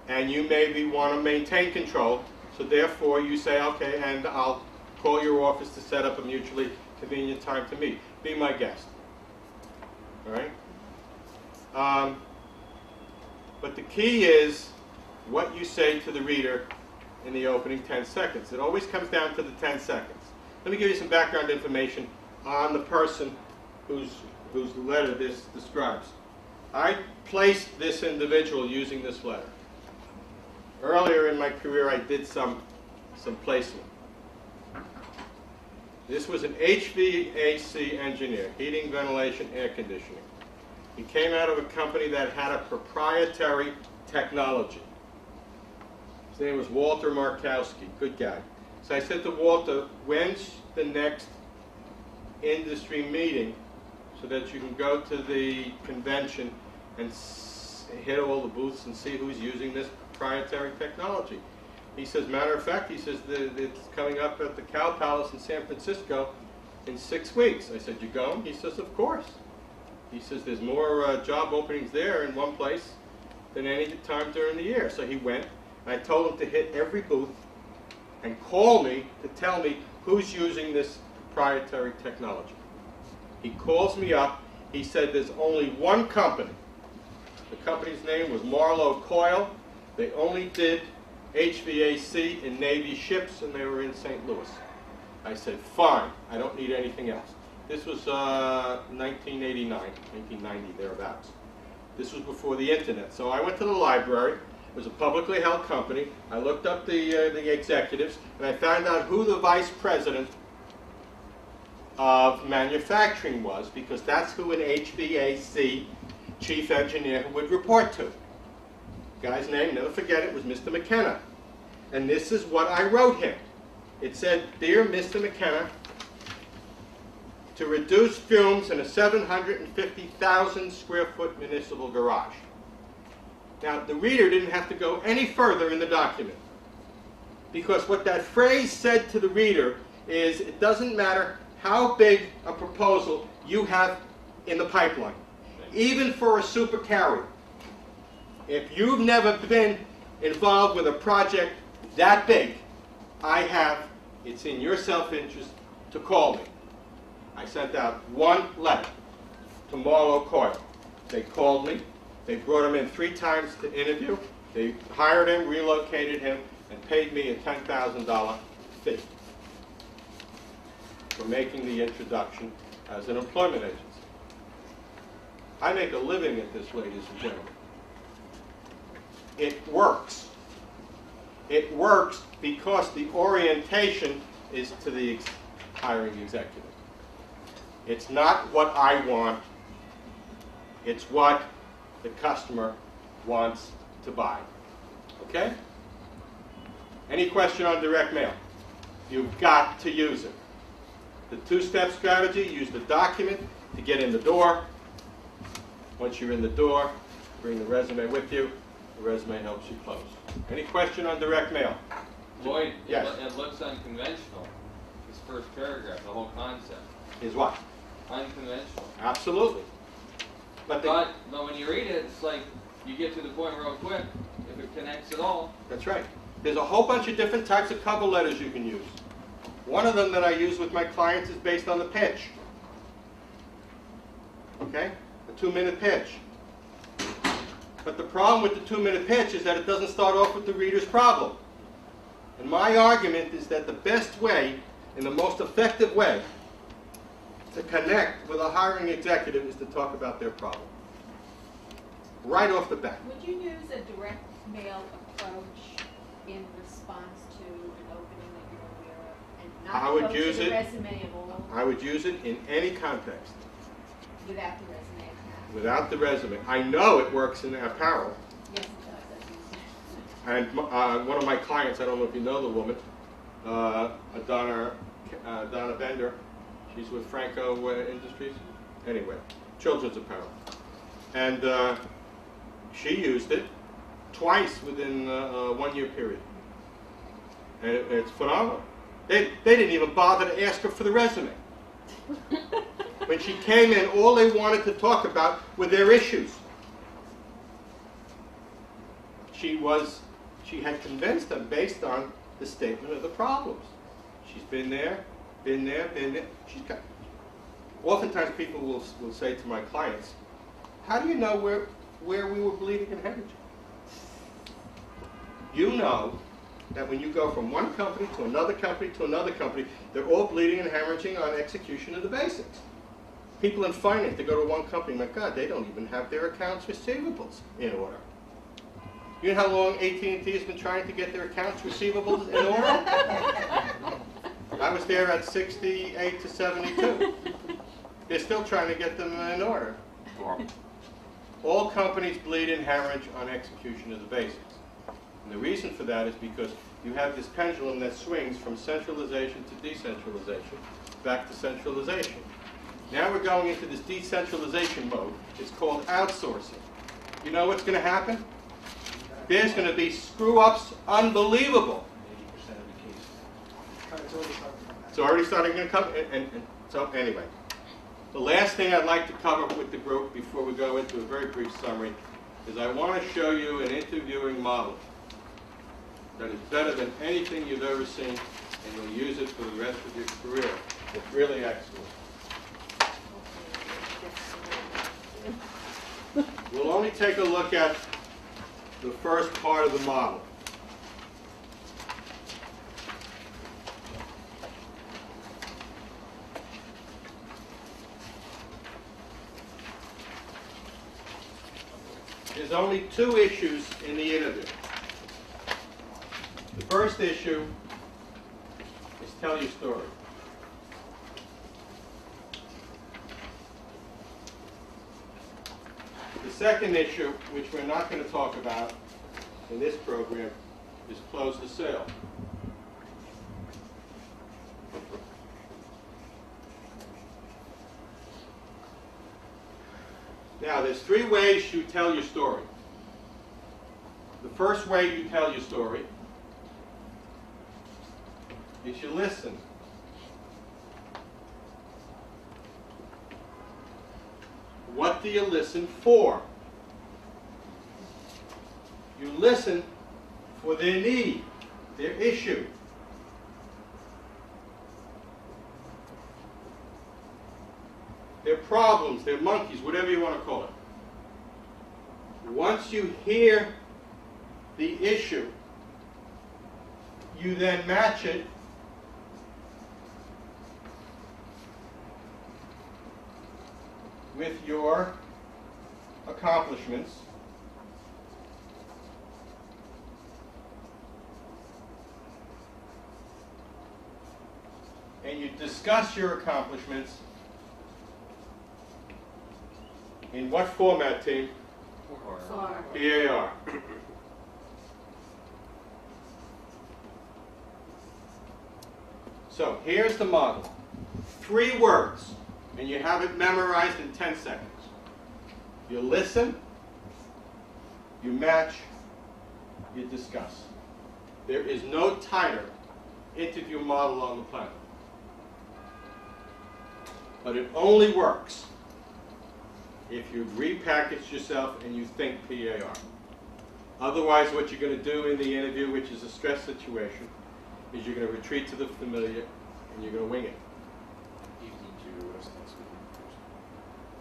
And you maybe want to maintain control, so therefore you say, okay, and I'll call your office to set up a mutually convenient time to meet. Be my guest. All right? But the key is what you say to the reader in the opening 10 seconds. It always comes down to the 10 seconds. Let me give you some background information on the person whose letter this describes. I placed this individual using this letter. Earlier in my career, I did some placement. This was an HVAC engineer, heating, ventilation, air conditioning. He came out of a company that had a proprietary technology. His name was Walter Markowski, good guy. So I said to Walter, when's the next industry meeting so that you can go to the convention and hit all the booths and see who's using this proprietary technology? He says, matter of fact, he says, it's coming up at the Cow Palace in San Francisco in 6 weeks. I said, you going? He says, of course. He says, there's more job openings there in one place than any time during the year. So he went, and I told him to hit every booth and call me to tell me who's using this proprietary technology. He calls me up. He said there's only one company. The company's name was Marlowe Coil. They only did HVAC in Navy ships, and they were in St. Louis. I said, fine, I don't need anything else. This was 1989, 1990, thereabouts. This was before the internet. So I went to the library. It was a publicly held company. I looked up the executives, and I found out who the vice president of manufacturing was, because that's who an HVAC chief engineer would report to. The guy's name, never forget it, was Mr. McKenna. And this is what I wrote him. It said, Dear Mr. McKenna, to reduce fumes in a 750,000 square foot municipal garage. Now, the reader didn't have to go any further in the document, because what that phrase said to the reader is, it doesn't matter how big a proposal you have in the pipeline, even for a supercarrier. If you've never been involved with a project that big, it's in your self-interest to call me. I sent out one letter to Marlowe Coil. They called me. They brought him in 3 times to interview. They hired him, relocated him, and paid me a $10,000 fee for making the introduction as an employment agency. I make a living at this, ladies and gentlemen. It works. It works because the orientation is to the hiring executive. It's not what I want. It's what the customer wants to buy. Okay? Any question on direct mail? You've got to use it. The 2-step strategy, use the document to get in the door. Once you're in the door, bring the resume with you. The resume helps you close. Any question on direct mail? Lloyd, yes. It looks unconventional. This first paragraph, the whole concept. Is what? Unconventional. Absolutely. But when you read it, it's like you get to the point real quick, if it connects at all. That's right. There's a whole bunch of different types of cover letters you can use. One of them that I use with my clients is based on the pitch. Okay? A 2-minute pitch. But the problem with the 2-minute pitch is that it doesn't start off with the reader's problem. And my argument is that the best way, and the most effective way, to connect with a hiring executive is to talk about their problem. Right off the bat. Would you use a direct mail approach in response to an opening that you're aware of, and not go to the resume at all? I would use it in any context. Without the resume attached? Without the resume. I know it works in apparel. Yes, it does. And one of my clients, I don't know if you know the woman, Donna Bender, she's with Franco Industries. Anyway, children's apparel. And she used it twice within a 1-year period. And it's phenomenal. They didn't even bother to ask her for the resume. When she came in, all they wanted to talk about were their issues. She had convinced them based on the statement of the problems. She's been there, been there, been there. Oftentimes people will say to my clients, how do you know where we were bleeding and hemorrhaging? You know that when you go from one company to another company to another company, they're all bleeding and hemorrhaging on execution of the basics. People in finance, they go to one company, my God, they don't even have their accounts receivables in order. You know how long AT&T has been trying to get their accounts receivables in order? I was there at 68 to 72. They're still trying to get them in order. All companies bleed and hemorrhage on execution of the basics. And the reason for that is because you have this pendulum that swings from centralization to decentralization, back to centralization. Now we're going into this decentralization mode. It's called outsourcing. You know what's going to happen? There's going to be screw-ups unbelievable. 80% of the cases. It's already starting to come. And so anyway, the last thing I'd like to cover with the group before we go into a very brief summary is I want to show you an interviewing model that is better than anything you've ever seen, and you'll use it for the rest of your career. It's really excellent. We'll only take a look at the first part of the model. There's only two issues in the interview. The first issue is tell your story. The second issue, which we're not going to talk about in this program, is close the sale. Now, there's three ways you tell your story. The first way you tell your story is you listen. What do you listen for? You listen for their need, their issue. Their problems, their monkeys, whatever you want to call it. Once you hear the issue, you then match it with your accomplishments. And you discuss your accomplishments in what format, team? PAR. So here's the model. 3 words, and you have it memorized in 10 seconds. You listen, you match, you discuss. There is no tighter interview model on the planet. But it only works if you've repackaged yourself and you think PAR. Otherwise, what you're going to do in the interview, which is a stress situation, is you're going to retreat to the familiar and you're going to wing it.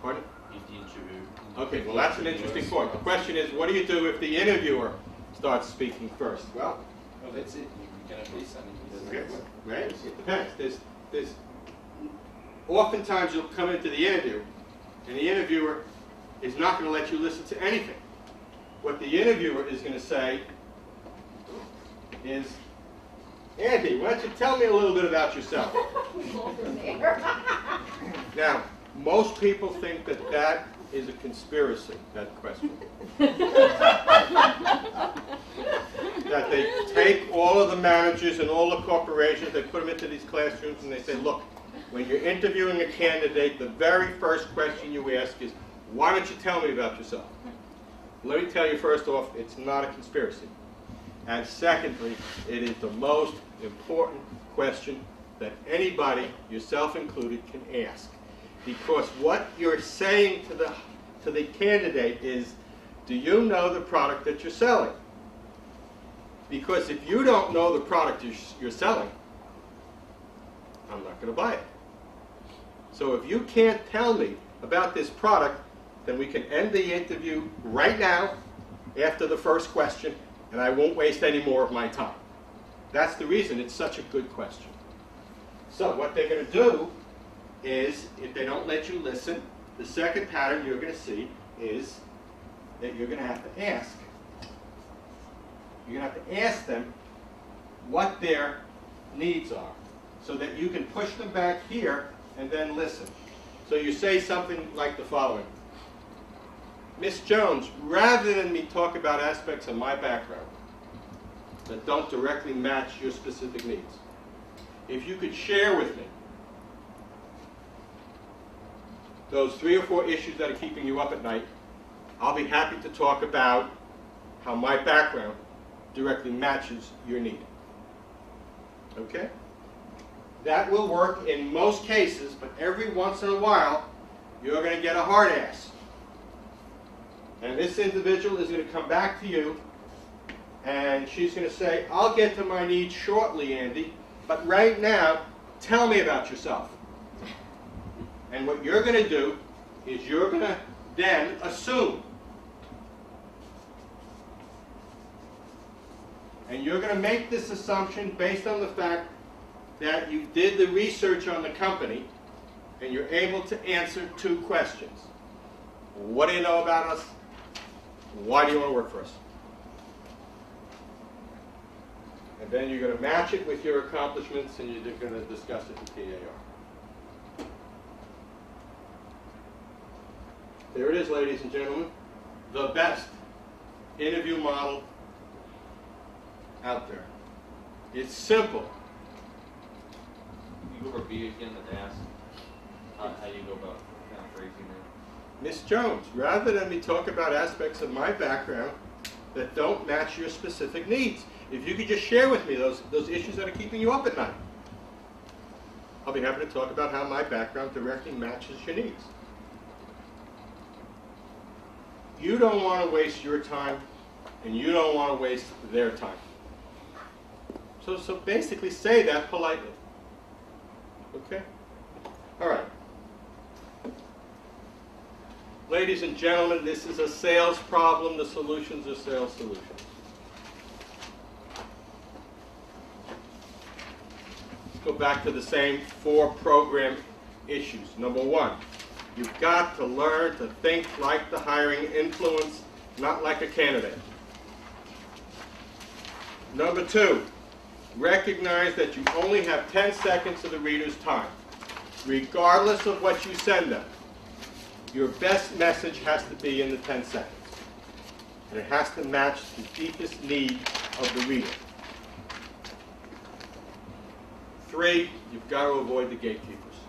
Pardon? Okay, well that's an interesting point. The question is, what do you do if the interviewer starts speaking first? Well, that's it. You cannot listen. Okay, right? It depends. There's oftentimes you'll come into the interview and the interviewer is not going to let you listen to anything. What the interviewer is going to say is, Andy, why don't you tell me a little bit about yourself? Now, most people think that that is a conspiracy, that question. That they take all of the managers and all the corporations, they put them into these classrooms and they say, look, when you're interviewing a candidate, the very first question you ask is, why don't you tell me about yourself? Let me tell you first off, it's not a conspiracy. And secondly, it is the most important question that anybody, yourself included, can ask. Because what you're saying to the candidate is, do you know the product that you're selling? Because if you don't know the product you're selling, I'm not going to buy it. So if you can't tell me about this product, then we can end the interview right now after the first question, and I won't waste any more of my time. That's the reason it's such a good question. So what they're going to do is, if they don't let you listen, the second pattern you're going to see is that you're going to have to ask. You're going to have to ask them what their needs are, so that you can push them back here and then listen. So you say something like the following: Miss Jones, rather than me talk about aspects of my background that don't directly match your specific needs, if you could share with me those 3 or 4 issues that are keeping you up at night, I'll be happy to talk about how my background directly matches your need. Okay? That will work in most cases, but every once in a while, you're going to get a hard ass. And this individual is going to come back to you, and she's going to say, I'll get to my needs shortly, Andy, but right now, tell me about yourself. And what you're going to do is you're going to then assume. And you're going to make this assumption based on the fact that you did the research on the company and you're able to answer 2 questions. What do you know about us? Why do you want to work for us? And then you're going to match it with your accomplishments, and you're going to discuss it in PAR. There it is, ladies and gentlemen. The best interview model out there. It's simple. You go over B again and ask how you go about kind of phrasing it. Miss Jones, rather than me talk about aspects of my background that don't match your specific needs, if you could just share with me those issues that are keeping you up at night, I'll be happy to talk about how my background directly matches your needs. You don't want to waste your time, and you don't want to waste their time. So basically say that politely. Okay? All right. Ladies and gentlemen, this is a sales problem. The solutions are sales solutions. Go back to the same 4 program issues. Number 1, you've got to learn to think like the hiring influence, not like a candidate. Number 2, recognize that you only have 10 seconds of the reader's time. Regardless of what you send them, your best message has to be in the 10 seconds. And it has to match the deepest need of the reader. 3, you've got to avoid the gatekeepers.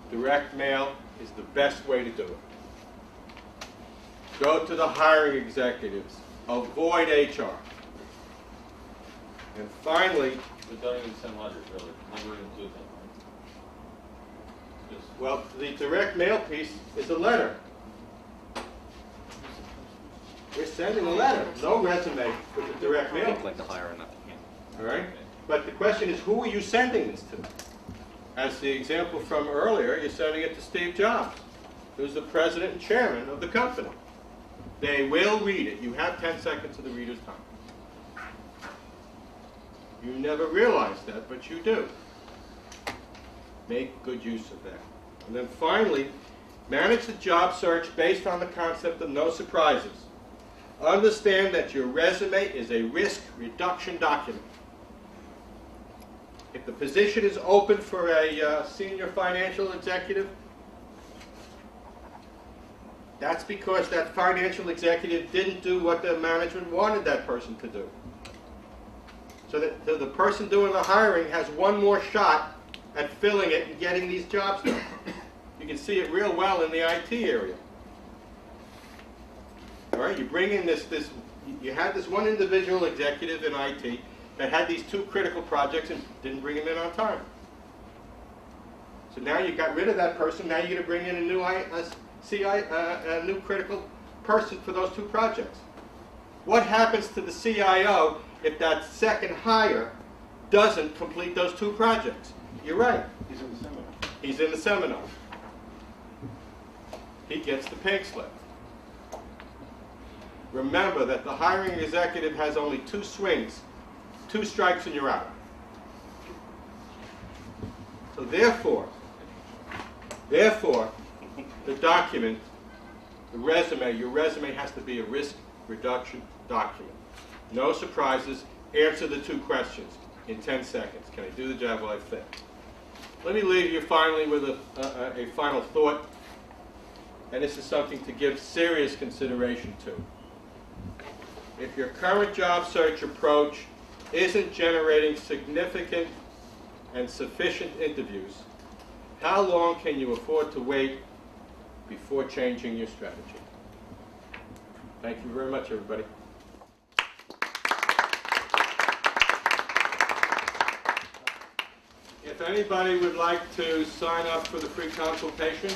Direct mail is the best way to do it. Go to the hiring executives. Avoid HR. And finally, But don't even send letters, really. Never include them. Just well, the direct mail piece is a letter. We're sending a letter. No resume with the direct mail. Think like the hiring applicant. All right? But the question is, who are you sending this to? As the example from earlier, you're sending it to Steve Jobs, who's the president and chairman of the company. They will read it. You have 10 seconds of the reader's time. You never realize that, but you do. Make good use of that. And then finally, manage the job search based on the concept of no surprises. Understand that your resume is a risk reduction document. If the position is open for a senior financial executive, that's because that financial executive didn't do what the management wanted that person to do. So that the person doing the hiring has one more shot at filling it and getting these jobs done. You can see it real well in the IT area. All right, you bring in you had this one individual executive in IT that had these 2 critical projects and didn't bring them in on time. So now you got rid of that person. Now you're going to bring in a new critical person for those 2 projects. What happens to the CIO if that second hire doesn't complete those 2 projects? You're right. He's in the seminar. He's in the seminar. He gets the pink slip. Remember that the hiring executive has only 2 swings 2 strikes and you're out. So therefore, the document, the resume, your resume has to be a risk reduction document. No surprises. Answer the 2 questions in 10 seconds. Can I do the job? Will I fit? Let me leave you finally with a final thought, and this is something to give serious consideration to. If your current job search approach isn't generating significant and sufficient interviews, how long can you afford to wait before changing your strategy? Thank you very much, everybody. If anybody would like to sign up for the free consultation,